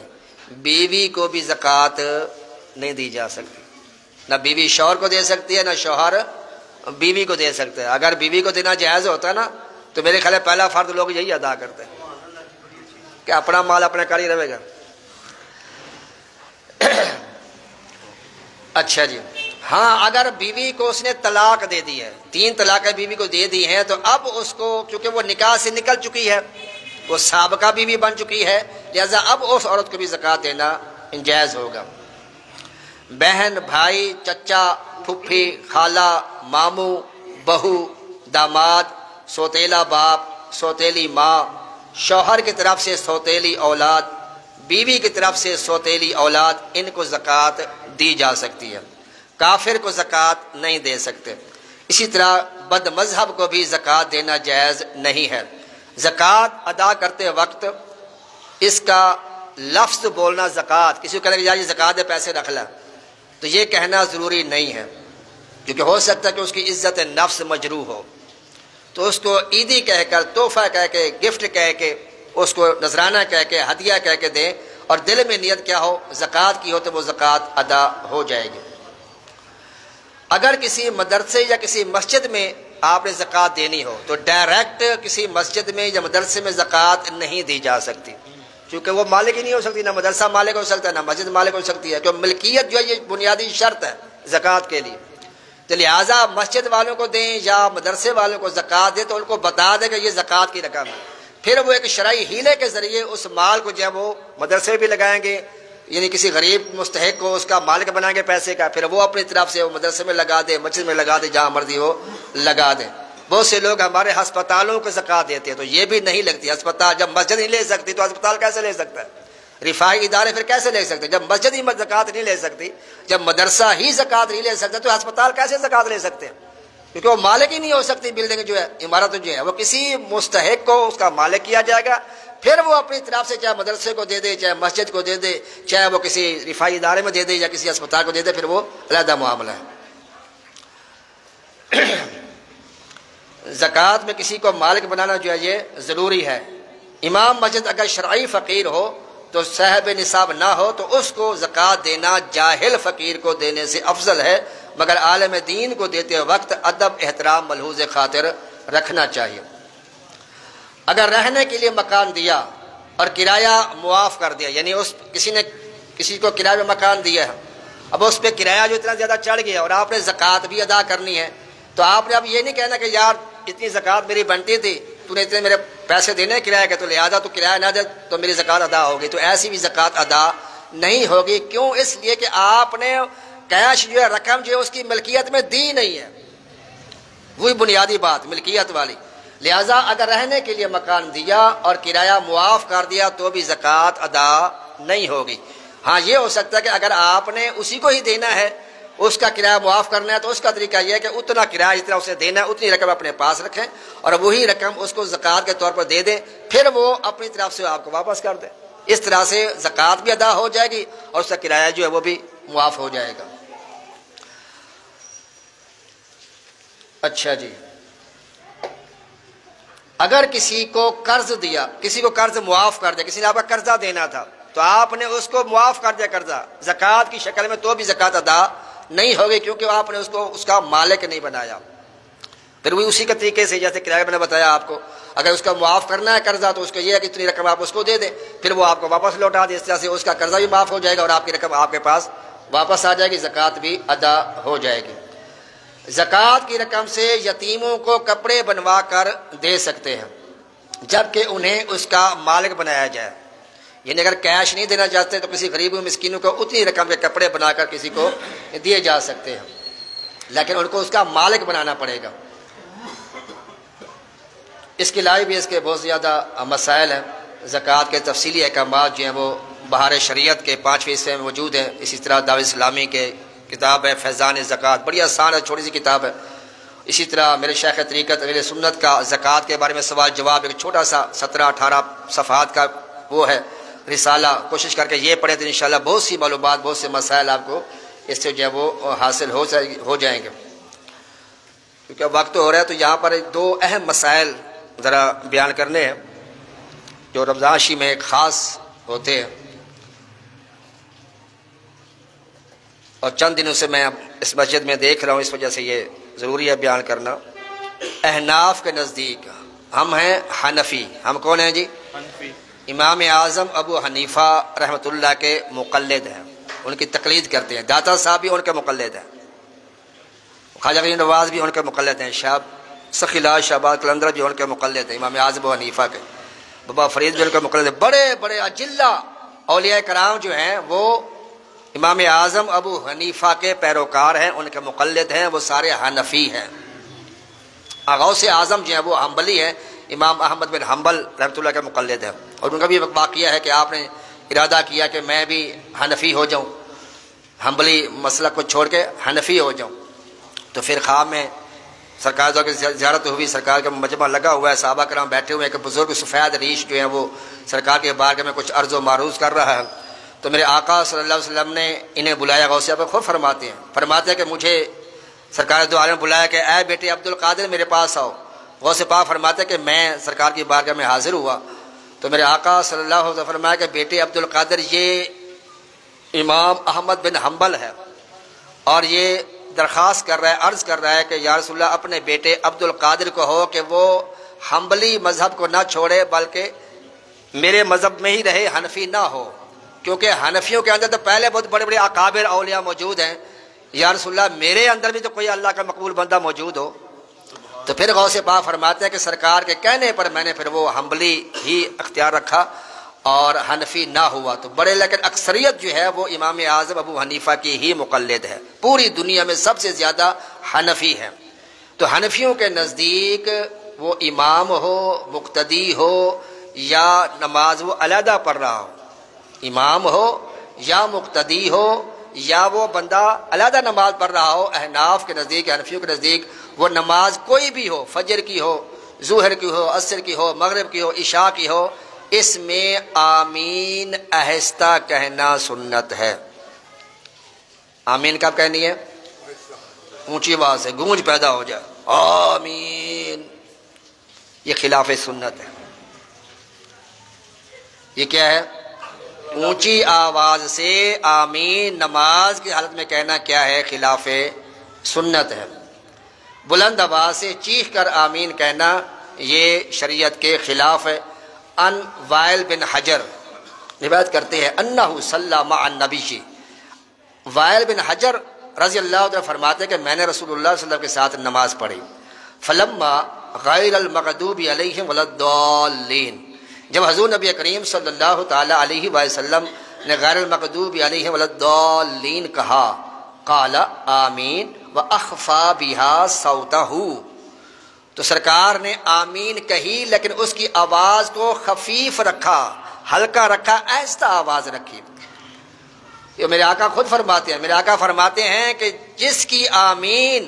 بیوی کو بھی زکوٰۃ نہیں دی جا سکتی، نہ بیوی شوہر کو دے سکتی ہے، نہ شوہر بیوی کو دے سکتے ہیں۔ اگر بیوی کو دینا جائز ہوتا نا تو میرے خیال ہے پہلا فرض لوگ یہی ادا کرتے ہیں کہ اپنا مال اپنے کر ہی رہے گا۔ اچھا جی، ہاں اگر بیوی کو اس نے طلاق دے دی ہے، 3 طلاقیں بیوی کو دے دی ہیں، تو اب اس کو کیونکہ وہ نکاح سے نکل چکی ہے، وہ سابقہ بیوی بن چکی ہے، لہذا اب اس عورت کو بھی زکوٰۃ دینا جائز ہوگا۔ بہن، بھائی، چچا، پھپھی، خالہ، ماموں، بہو، داماد، سوتیلا باپ، سوتیلی ماں، شوہر کی طرف سے سوتیلی اولاد، بیوی کی طرف سے سوتیلی اولاد، ان کو زکوٰۃ دی جا سکتی ہے۔ کافر کو زکوٰۃ نہیں دے سکتے۔ اسی طرح بد مذہب کو بھی زکوٰۃ دینا جائز نہیں ہے۔ زکوٰۃ ادا کرتے وقت اس کا لفظ بولنا زکوٰۃ، کسی کو کہے کہ یار یہ زکوٰۃ دے، پیسے رکھ لے، تو یہ کہنا ضروری نہیں ہے، کیونکہ ہو سکتا ہے کہ اس کی عزت نفس مجروح ہو، تو اس کو عیدی کہہ کر، تحفہ کہہ کے، گفٹ کہہ کے، اس کو نذرانہ کہہ کے، ہدیہ کہہ کے دیں، اور دل میں نیت کیا ہو، زکوٰۃ کی ہو، تو وہ زکوٰۃ ادا ہو جائے گی۔ اگر کسی مدرسے یا کسی مسجد میں آپ نے زکوٰۃ دینی ہو تو ڈائریکٹ کسی مسجد میں یا مدرسے میں زکوٰۃ نہیں دی جا سکتی، کیونکہ وہ مالک ہی نہیں ہو سکتی، نہ مدرسہ مالک ہو سکتا ہے، نہ مسجد مالک ہو سکتی ہے، کیونکہ ملکیت جو ہے یہ بنیادی شرط ہے زکوٰۃ کے لیے۔ تو لہٰذا مسجد والوں کو دیں یا مدرسے والوں کو زکوٰۃ دیں تو ان کو بتا دیں کہ یہ زکوٰۃ کی رقم ہے، پھر وہ ایک شرعی ہیلے کے ذریعے اس مال کو جو ہے وہ مدرسے بھی لگائیں گے، یعنی کسی غریب مستحق کو اس کا مالک بنائیں گے پیسے کا، پھر وہ اپنی طرف سے وہ مدرسے میں لگا دے، مسجد میں لگا دے، جہاں مرضی ہو لگا دے۔ بہت سے لوگ ہمارے ہسپتالوں کو زکوٰۃ دیتے ہیں تو یہ بھی نہیں لگتی۔ ہسپتال جب مسجد نہیں لے سکتی تو ہسپتال کیسے لے سکتا ہے؟ رفاہی ادارے پھر کیسے لے سکتے؟ جب مسجد ہی زکوٰۃ نہیں لے سکتی، جب مدرسہ ہی زکوٰۃ نہیں لے سکتا تو ہسپتال کیسے زکوٰۃ لے سکتے ہیں؟ کیونکہ وہ مالک ہی نہیں ہو سکتی، بلڈنگ جو ہے، عمارت جو ہے وہ کسی مستحق کو اس کا مالک کیا جائے گا، پھر وہ اپنی طرف سے چاہے مدرسے کو دے دے، چاہے مسجد کو دے دے، چاہے وہ کسی رفائی ادارے میں دے دے یا کسی اسپتال کو دے دے، پھر وہ علیحدہ معاملہ ہے۔ زکوٰۃ میں کسی کو مالک بنانا جو ہے یہ ضروری ہے۔ امام مسجد اگر شرعی فقیر ہو تو صاحب نصاب نہ ہو تو اس کو زکوٰۃ دینا جاہل فقیر کو دینے سے افضل ہے، مگر عالم دین کو دیتے وقت ادب احترام ملحوظ خاطر رکھنا چاہیے۔ اگر رہنے کے لیے مکان دیا اور کرایہ معاف کر دیا، یعنی کسی کو کرایہ میں مکان دیا ہے، اب اس پہ کرایہ جو اتنا زیادہ چڑھ گیا اور آپ نے زکوٰۃ بھی ادا کرنی ہے، تو آپ نے اب یہ نہیں کہنا کہ یار اتنی زکوٰۃ میری بنتی تھی، تو نے اتنے میرے پیسے دینے کرایہ کے، تو لہٰذا تو کرایہ نہ دے تو میری زکوٰۃ ادا ہوگی، تو ایسی بھی زکوٰۃ ادا نہیں ہوگی۔ کیوں؟ اس لیے کہ آپ نے کیش جو ہے، رقم جو ہے اس کی ملکیت میں دی نہیں ہے، وہی بنیادی بات ملکیت والی۔ لہٰذا اگر رہنے کے لیے مکان دیا اور کرایہ معاف کر دیا تو بھی زکوٰۃ ادا نہیں ہوگی۔ ہاں یہ ہو سکتا ہے کہ اگر آپ نے اسی کو ہی دینا ہے، اس کا کرایہ معاف کرنا ہے، تو اس کا طریقہ یہ ہے کہ اتنا کرایہ جتنا اسے دینا ہے اتنی رقم اپنے پاس رکھیں اور وہی رقم اس کو زکوٰۃ کے طور پر دے دیں، پھر وہ اپنی طرف سے آپ کو واپس کر دیں۔ اس طرح سے زکوٰۃ بھی ادا ہو جائے گی اور اس کا کرایہ جو ہے وہ بھی معاف ہو جائے گا۔ اچھا جی، اگر کسی کو قرض دیا، کسی کو قرض معاف کر دیا، کسی نے آپ کا قرضہ دینا تھا تو آپ نے اس کو معاف کر دیا قرضہ زکوٰۃ کی شکل میں، تو بھی زکوٰۃ ادا نہیں ہوگی، کیونکہ آپ نے اس کو اس کا مالک نہیں بنایا۔ پھر وہی اسی کے طریقے سے جیسے کرایہ میں نے بتایا آپ کو، اگر اس کا معاف کرنا ہے قرضہ تو اس کو یہ ہے کہ اتنی رقم آپ اس کو دے دیں، پھر وہ آپ کو واپس لوٹا دے، اس طرح سے اس کا قرضہ بھی معاف ہو جائے گا اور آپ کی رقم آپ کے پاس واپس آ جائے گی، زکوٰۃ بھی ادا ہو جائے گی۔ زکوٰۃ کی رقم سے یتیموں کو کپڑے بنوا کر دے سکتے ہیں جبکہ انہیں اس کا مالک بنایا جائے، یعنی اگر کیش نہیں دینا چاہتے تو کسی غریب و مسکینوں کو اتنی رقم کے کپڑے بنا کر کسی کو دیے جا سکتے ہیں، لیکن ان کو اس کا مالک بنانا پڑے گا۔ اس کے علاوہ بھی اس کے بہت زیادہ مسائل ہیں۔ زکوٰۃ کے تفصیلی احکامات جو ہیں وہ بہار شریعت کے 5ویں حصے میں موجود ہیں۔ اسی طرح دعوت اسلامی کے کتاب ہے فیضان زکوٰۃ، بڑی آسان ہے، چھوٹی سی کتاب ہے۔ اسی طرح میرے شیخ طریقت اہل سنت کا زکوٰۃ کے بارے میں سوال جواب، ایک چھوٹا سا 17-18 صفحات کا وہ ہے رسالہ، کوشش کر کے یہ پڑھیں تو انشاءاللہ بہت سی معلومات، بہت سے مسائل آپ کو اس سے جو ہے وہ حاصل ہو جائیں گے۔ کیونکہ وقت ہو رہا ہے تو یہاں پر 2 اہم مسائل ذرا بیان کرنے ہیں جو رمضان شی میں ایک خاص ہوتے ہیں، اور چند دنوں سے میں اس مسجد میں دیکھ رہا ہوں، اس وجہ سے یہ ضروری ہے بیان کرنا۔ احناف کے نزدیک ہم ہیں حنفی، ہم کون ہیں جی؟ حنفی۔ امام اعظم ابو حنیفہ رحمۃ اللہ کے مقلد ہیں، ان کی تقلید کرتے ہیں۔ داتا صاحب بھی ان کے مقلد ہیں، خواجہ غریب نواز بھی ان کے مقلد ہیں، شاہ سخی اللہ شہباز قلندر بھی ان کے مقلد ہیں، امام اعظم ابو حنیفہ کے، بابا فرید بھی ان کے مقلد ہیں۔ بڑے بڑے اجلہ اولیاء کرام جو ہیں وہ امام اعظم ابو حنیفہ کے پیروکار ہیں، ان کے مقلد ہیں، وہ سارے حنفی ہیں۔ غوث اعظم جو ہیں وہ حنبلی ہیں، امام احمد بن حنبل رحمۃ اللہ کے مقلد ہیں، اور ان کا بھی واقعہ ہے کہ آپ نے ارادہ کیا کہ میں بھی حنفی ہو جاؤں، حنبلی مسلک کو چھوڑ کے حنفی ہو جاؤں، تو پھر خواب میں سرکار کی زیارت ہوئی، سرکار کا مجمع لگا ہوا ہے، صحابہ کرام بیٹھے ہوئے ہیں، کہ بزرگ سفید ریش جو ہیں وہ سرکار کے بارگاہ میں کچھ عرض و معروض کر رہا ہے، تو میرے آقا صلی اللہ علیہ وسلم نے انہیں بلایا۔ غوثیہ پہ خود فرماتے ہیں کہ مجھے سرکار دو عالم بلایا کہ اے بیٹے عبد القادر میرے پاس آؤ۔ غوث پاک فرماتے ہیں کہ میں سرکار کی بارگاہ میں حاضر ہوا، تو میرے آقا صلی اللہ علیہ وسلم فرمایا کہ بیٹے عبد القادر یہ امام احمد بن حنبل ہے، اور یہ درخواست کر رہا ہے، عرض کر رہا ہے کہ یا رسول اللہ اپنے بیٹے عبد القادر کو ہو کہ وہ حنبلی مذہب کو نہ چھوڑے بلکہ میرے مذہب میں ہی رہے، حنفی نہ ہو، کیونکہ حنفیوں کے اندر تو پہلے بہت بڑے بڑے اکابر اولیاء موجود ہیں، یا رسول اللہ میرے اندر بھی تو کوئی اللہ کا مقبول بندہ موجود ہو۔ تو پھر غوث پاک فرماتے ہیں کہ سرکار کے کہنے پر میں نے پھر وہ حنبلی ہی اختیار رکھا اور حنفی نہ ہوا، تو بڑے لیکن اکثریت جو ہے وہ امام اعظم ابو حنیفہ کی ہی مقلد ہے، پوری دنیا میں سب سے زیادہ حنفی ہے۔ تو حنفیوں کے نزدیک وہ امام ہو، مقتدی ہو، یا نماز وہ علیحدہ پڑھ رہا ہو، امام ہو یا مقتدی ہو یا وہ بندہ علیحدہ نماز پڑھ رہا ہو، احناف کے نزدیک، حنفیوں کے نزدیک وہ نماز کوئی بھی ہو، فجر کی ہو، ظہر کی ہو، عصر کی ہو، مغرب کی ہو، عشاء کی ہو، اس میں آمین آہستہ کہنا سنت ہے۔ آمین کب کہنی ہے؟ اونچی آواز سے، گونج پیدا ہو جائے آمین، یہ خلاف سنت ہے۔ یہ کیا ہے؟ اونچی آواز سے آمین نماز کی حالت میں کہنا کیا ہے؟ خلاف سنت ہے۔ بلند آواز سے چیخ کر آمین کہنا یہ شریعت کے خلاف ہے۔ ان وائل بن حجر روایت کرتے ہیں انہ صلی مع النبی، وائل بن حجر رضی اللہ عنہ فرماتے ہیں کہ میں نے رسول اللہ صلی اللہ علیہ وسلم کے ساتھ نماز پڑھی، فلما غیر المغضوب علیہم ولا الضالین، جب حضور نبی کریم صلی اللہ تعالی علیہ وسلم نے غیر المغضوب علیہم ولا الضالین کہا، قال آمین واخفا بها صوتہ، تو سرکار نے آمین کہی لیکن اس کی آواز کو خفیف رکھا، ہلکا رکھا، آہستہ آواز رکھی۔ یہ میرے آقا خود فرماتے ہیں، میرے آقا فرماتے ہیں کہ جس کی آمین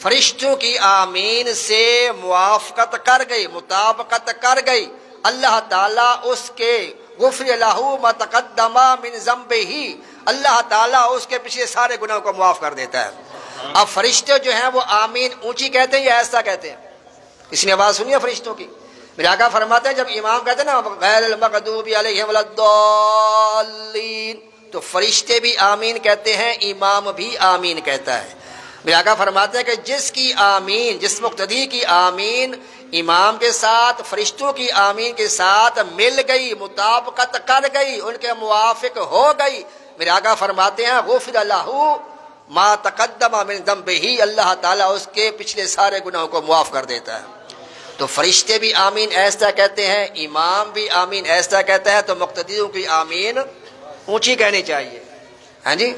فرشتوں کی آمین سے موافقت کر گئی، مطابقت کر گئی، اللہ تعالیٰ اس کے غفر لہ ما تقدم من ذنبہ، اللہ تعالیٰ اس کے پچھلے سارے گناہوں کو معاف کر دیتا ہے۔ اب فرشتے جو ہیں وہ آمین اونچی کہتے ہیں یا ایسا کہتے ہیں؟ اس نے آواز سنی ہے فرشتوں کی؟ میرے آقا فرماتے ہیں جب امام کہتے ہیں نا غیر المغضوب علیہم ولا الضالین، تو فرشتے بھی آمین کہتے ہیں، امام بھی آمین کہتا ہے۔ میرے آقا فرماتے ہیں کہ جس کی آمین، جس مقتدی کی آمین امام کے ساتھ فرشتوں کی آمین کے ساتھ مل گئی، مطابقت کر گئی، ان کے موافق ہو گئی، میرے آقا فرماتے ہیں غفر لہ ما تقدم من ذنبہ، اللہ تعالیٰ اس کے پچھلے سارے گناہوں کو معاف کر دیتا ہے۔ تو فرشتے بھی آمین ایسا کہتے ہیں، امام بھی آمین ایسا کہتا ہے، تو مقتدیوں کی آمین اونچی کہنی چاہیے۔ ہاں جی،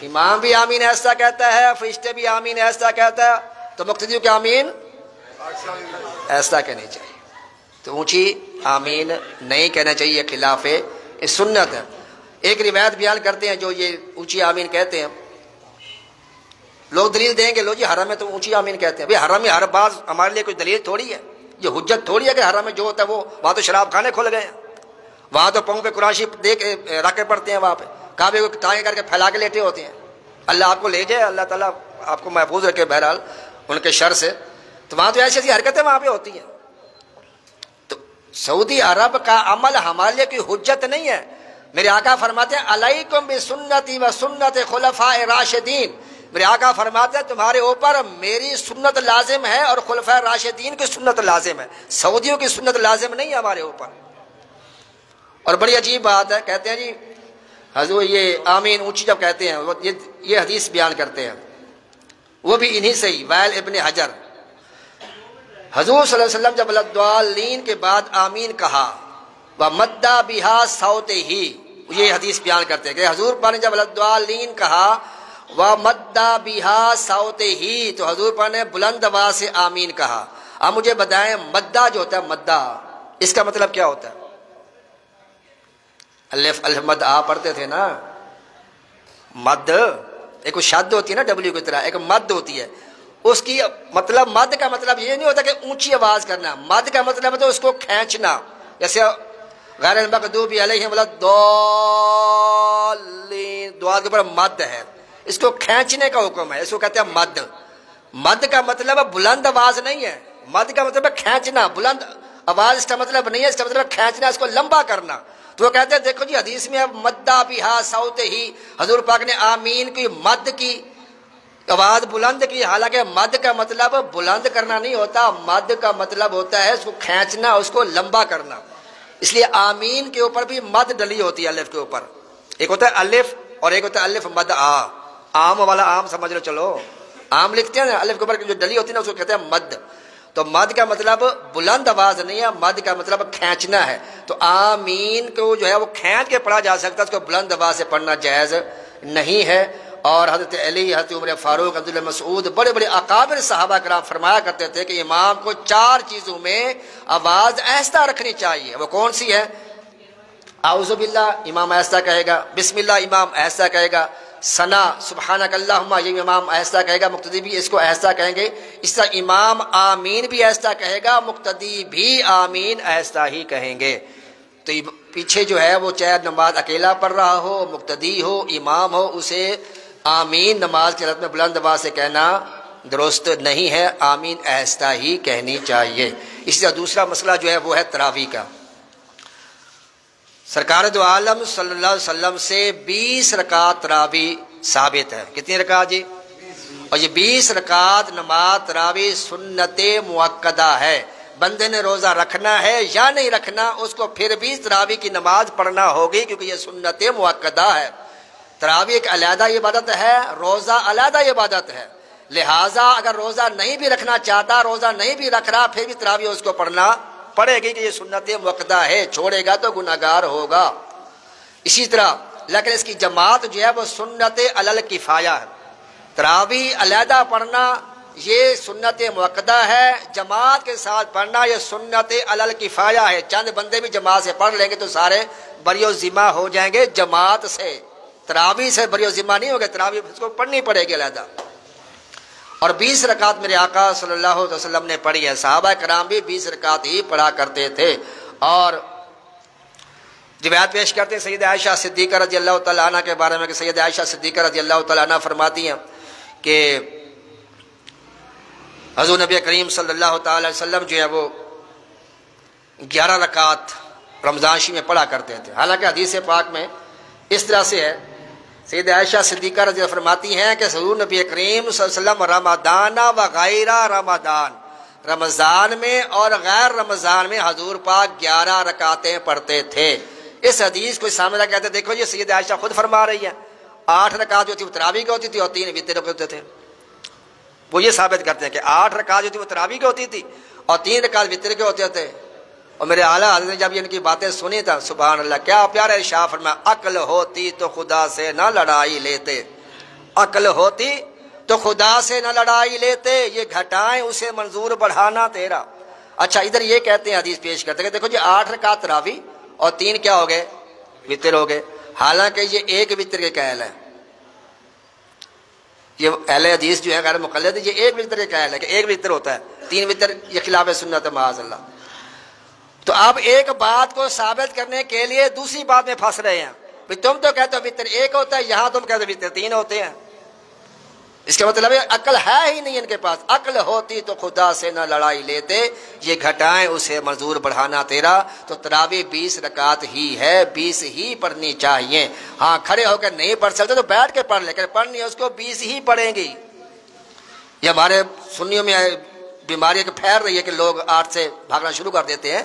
امام بھی آمین ایسا کہتا ہے، فرشتے بھی آمین ایسا کہتا ہے، تو مقتدیوں کی آمین ایسا کہنی چاہیے۔ تو اونچی آمین نہیں کہنا چاہیے، خلاف سنت ہے۔ ایک روایت بیان کرتے ہیں جو یہ اونچی آمین کہتے ہیں، لوگ دلیل دیں گے لو جی حرم میں تو اونچی آمین کہتے ہیں۔ بھئی حرم میں ہر بات ہمارے لیے کوئی دلیل تھوڑی ہے، یہ حجت تھوڑی ہے کہ حرم میں جو ہوتا ہے وہ وہاں تو شراب خانے کھل گئے ہیں، وہاں تو پاؤں پہ قرآن شریف دے کے رکھ کے پڑھتے ہیں، وہاں پہ کعبے کو ٹانگیں کر کے پھیلا کے لیٹے ہوتے ہیں۔ اللہ آپ کو لے جائے، اللہ تعالیٰ آپ کو محفوظ رکھے بہرحال ان کے شر سے، تو وہاں تو ایسی ایسی حرکتیں وہاں پہ ہوتی ہیں۔ تو سعودی عرب کا عمل ہمارے لیے کوئی حجت نہیں ہے۔ میرے آقا فرماتے ہیں علیکم بسنتی و سنت خلفاء راشدین، میرے آقا فرماتے ہیں تمہارے اوپر میری سنت لازم ہے اور خلفاء راشدین کی سنت لازم ہے، سعودیوں کی سنت لازم نہیں ہے ہمارے اوپر۔ اور بڑی عجیب بات ہے، کہتے ہیں جی حضور یہ آمین اونچی جب کہتے ہیں، یہ حدیث بیان کرتے ہیں، وہ بھی انہی سے ہی وائل ابن حجر، حضور صلی اللہ علیہ وسلم جب الضالین کے بعد آمین کہا وَمَدَّا بِهَا صَوْتِهِ، یہ حدیث بیان کرتے ہیں کہ حضور پاک نے جب الضالین کہا وَمَدَّا بِهَا صَوْتِهِ، تو حضور پاک نے بلند آواز سے آمین کہا۔ اب مجھے بتائیں مدہ جو ہوتا ہے، مدہ اس کا مطلب کیا ہوتا ہے؟ الف الحمد آ پڑھتے تھے نا، مد ایک شد ہوتی ہے نا ڈبلیو کی طرح، ایک مد ہوتی ہے، اس کی مطلب مد کا مطلب یہ نہیں ہوتا کہ اونچی آواز کرنا، مد کا مطلب ہوتا ہے اس کو کھینچنا، جیسے غیر المغضوب علیہم ولا الضالین، دعا کے اوپر مد ہے، اس کو کھینچنے کا حکم ہے، اس کو کہتے ہیں مد۔ مد کا مطلب بلند آواز نہیں ہے، مد کا مطلب کھینچنا، بلند آواز اس کا مطلب نہیں ہے، اس کا مطلب کھینچنا، اس کو لمبا کرنا۔ تو وہ کہتے ہیں دیکھو جی حدیث میں اب مدہ بہا صوتہ، حضور پاک نے آمین کی مد کی، آواز بلند کی، حالانکہ مد کا مطلب بلند کرنا نہیں ہوتا، مد کا مطلب ہوتا ہے اس کو کھینچنا، اس کو لمبا کرنا۔ اس لیے آمین کے اوپر بھی مد ڈلی ہوتی ہے، الف کے اوپر ایک ہوتا ہے الف اور ایک ہوتا ہے الف مد آ، عام والا عام سمجھ لو، چلو عام لکھتے ہیں نا، الف کے اوپر جو ڈلی ہوتی ہے نا اس کو کہتے ہیں مد۔ تو مد کا مطلب بلند آواز نہیں ہے، مد کا مطلب کھینچنا ہے۔ تو آمین کو جو ہے وہ کھینچ کے پڑھا جا سکتا ہے، اس کو بلند آواز سے پڑھنا جائز نہیں ہے۔ اور حضرت علی، حضرت عمر فاروق، عبداللہ مسعود، بڑے بڑے اکابر صحابہ کرام فرمایا کرتے تھے کہ امام کو 4 چیزوں میں آواز آہستہ رکھنی چاہیے۔ وہ کون سی ہے؟ اعوذ باللہ امام آہستہ کہے گا، بسم اللہ امام آہستہ کہے گا، ثنا سبحانک اللہم، یہ امام آہستہ کہے گا، مقتدی بھی اس کو آہستہ کہیں گے. اس طرح امام آمین بھی آہستہ کہے گا، مقتدی بھی آمین آہستہ ہی کہیں گے. تو پیچھے جو ہے وہ چاہے نماز اکیلا پڑھ رہا ہو، مقتدی ہو، امام ہو، اسے آمین نماز کی حالت میں بلند آواز سے کہنا درست نہیں ہے، آمین آہستہ ہی کہنی چاہیے. اسی طرح دوسرا مسئلہ جو ہے وہ ہے تراویح کا. سرکار دو عالم صلی اللہ علیہ وسلم سے 20 رکعت تراویح ثابت ہے. کتنی رکعت جی؟ اور یہ 20 رکعت نماز تراویح سنت مؤکدہ ہے. بندے نے روزہ رکھنا ہے یا نہیں رکھنا، اس کو پھر بھی تراویح کی نماز پڑھنا ہوگی، کیونکہ یہ سنت مؤکدہ ہے. تراویح ایک علیحدہ عبادت ہے، روزہ علیحدہ عبادت ہے. لہٰذا اگر روزہ نہیں بھی رکھنا چاہتا، روزہ نہیں بھی رکھ رہا، پھر بھی تراویح اس کو پڑھنا پڑے گی کہ یہ سنت مؤکدہ ہے، چھوڑے گا تو گناہگار ہوگا. اسی طرح لیکن اس کی جماعت جو ہے وہ سنت علی الکفایہ ہے. تراویح علیحدہ پڑھنا یہ سنت مؤکدہ ہے، جماعت کے ساتھ پڑھنا یہ سنت علی الکفایہ ہے. چند بندے بھی جماعت سے پڑھ لیں گے تو سارے بری و ذمہ ہو جائیں گے جماعت سے. تراویح سے بری و ذمہ نہیں ہوگا، تراویح اس کو پڑھنی پڑے گی علیحدہ. اور 20 رکعت میرے آقا صلی اللہ علیہ وسلم نے پڑھی ہے. صحابہ کرام بھی 20 رکعت ہی پڑھا کرتے تھے. اور روایت پیش کرتے ہیں سید عائشہ صدیقہ رضی اللہ تعالیٰ عنہ کے بارے میں کہ سید عائشہ صدیقہ رضی اللہ تعالیٰ عنہ فرماتی ہیں کہ حضور نبی کریم صلی اللہ تعالیٰ علیہ وسلم جو ہے وہ 11 رکعت رمضان شریف میں پڑھا کرتے تھے. حالانکہ حدیث پاک میں اس طرح سے ہے، سید عائشہ صدیقہ رضی اللہ فرماتی ہیں کہ حضور نبی کریم صلی اللہ علیہ وسلم رمضان و غیر رمضان، رمضان میں اور غیر رمضان میں حضور پاک 11 رکعتیں پڑھتے تھے. اس حدیث کو سامنے کہتے ہیں، دیکھو یہ سید عائشہ خود فرما رہی ہے. 8 رکعت جو تھی وہ تراویح کی ہوتی تھی اور 3 وتر کے ہوتے تھے. وہ یہ ثابت کرتے ہیں کہ 8 رکعت جو تھی وہ تراویح کی ہوتی تھی اور 3 رکعت وتر کے ہوتے تھے. اور میرے اعلیٰ حضرت نے جب ان کی باتیں سنی تھا، سبحان اللہ کیا پیارا ارشاد فرمایا، عقل ہوتی تو خدا سے نہ لڑائی لیتے، عقل ہوتی تو خدا سے نہ لڑائی لیتے، یہ گھٹائیں اسے منظور بڑھانا تیرا. اچھا ادھر یہ کہتے ہیں، حدیث پیش کرتے ہیں کہ دیکھو جی 8 رکعت تراویح اور 3 کیا ہو گئے؟ وتر ہو گئے. حالانکہ یہ ایک وتر کے قائل ہے. یہ اہل حدیث جو ہے غیر مقلد، یہ ایک وتر کے قائل ہے کہ ایک وتر ہوتا ہے، 3 وتر یہ خلاف سنت ہے معاذ اللہ. تو اب ایک بات کو ثابت کرنے کے لیے دوسری بات میں پھنس رہے ہیں. تم تو کہتے ہو وتر 1 ہوتا ہے، یہاں تم کہتے ہو وتر 3 ہوتے ہیں. اس کا مطلب ہے عقل ہے ہی نہیں ان کے پاس. عقل ہوتی تو خدا سے نہ لڑائی لیتے، یہ گھٹائیں اسے منظور بڑھانا تیرا. تو تراویح 20 رکعت ہی ہے، 20 ہی پڑھنی چاہیے. ہاں کھڑے ہو کے نہیں پڑھ سکتے تو بیٹھ کے پڑھ لے، لیکن پڑھنی ہے اس کو 20 ہی پڑھیں گی. یہ ہمارے سنیوں میں بیماری پھیل رہی ہے کہ لوگ 8 سے بھاگنا شروع کر دیتے ہیں.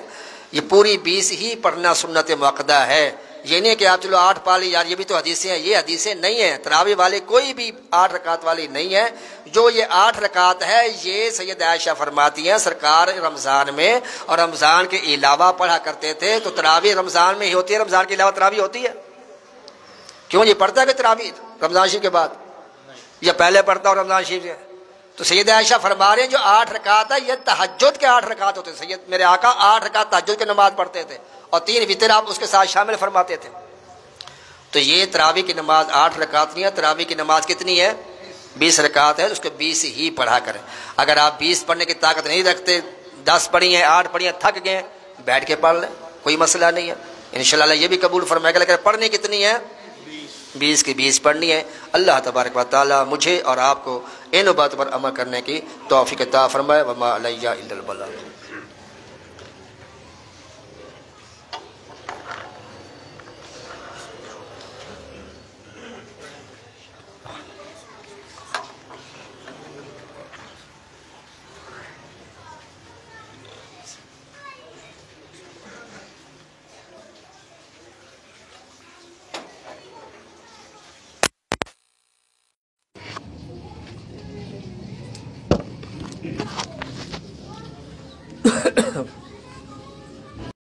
یہ پوری 20 ہی پڑھنا سنت مؤکدہ ہے. یہ نہیں کہ آپ چلو 8 پا لی، یار یہ بھی تو حدیثیں ہیں. یہ حدیثیں نہیں ہیں. تراویح والے کوئی بھی 8 رکعت والی نہیں ہے. جو یہ 8 رکعت ہے یہ سید عائشہ فرماتی ہیں سرکار رمضان میں اور رمضان کے علاوہ پڑھا کرتے تھے. تو تراویح رمضان میں ہی ہوتی ہے، رمضان کے علاوہ تراویح ہوتی ہے؟ کیوں یہ پڑھتا ہے کہ تراویح رمضان شریف کے بعد یا پہلے پڑھتا ہوں رمضان شریف سے؟ تو سید عائشہ فرما رہے ہیں جو 8 رکعت ہے یہ تہجد کے 8 رکعت ہوتے تھے. سید میرے آقا 8 رکعت تہجد کی نماز پڑھتے تھے اور 3 وتر آپ اس کے ساتھ شامل فرماتے تھے. تو یہ تراویح کی نماز 8 رکعت نہیں ہے. تراویح کی نماز کتنی ہے؟ 20 رکعت ہے. اس کو 20 ہی پڑھا کریں. اگر آپ 20 پڑھنے کی طاقت نہیں رکھتے، 10 پڑھی ہیں، 8 پڑھی ہیں، تھک گئے، بیٹھ کے پڑھ لیں، کوئی مسئلہ نہیں ہے. انشاءاللہ یہ بھی قبول فرمائے گا. لیکن پڑھنی کتنی ہے؟ 20 کی 20 پڑھنی ہے. اللہ تبارک و تعالی مجھے اور آپ کو ان باتوں پر عمل کرنے کی توفیق عطا فرمائے. وما علیہ الا البلاغ.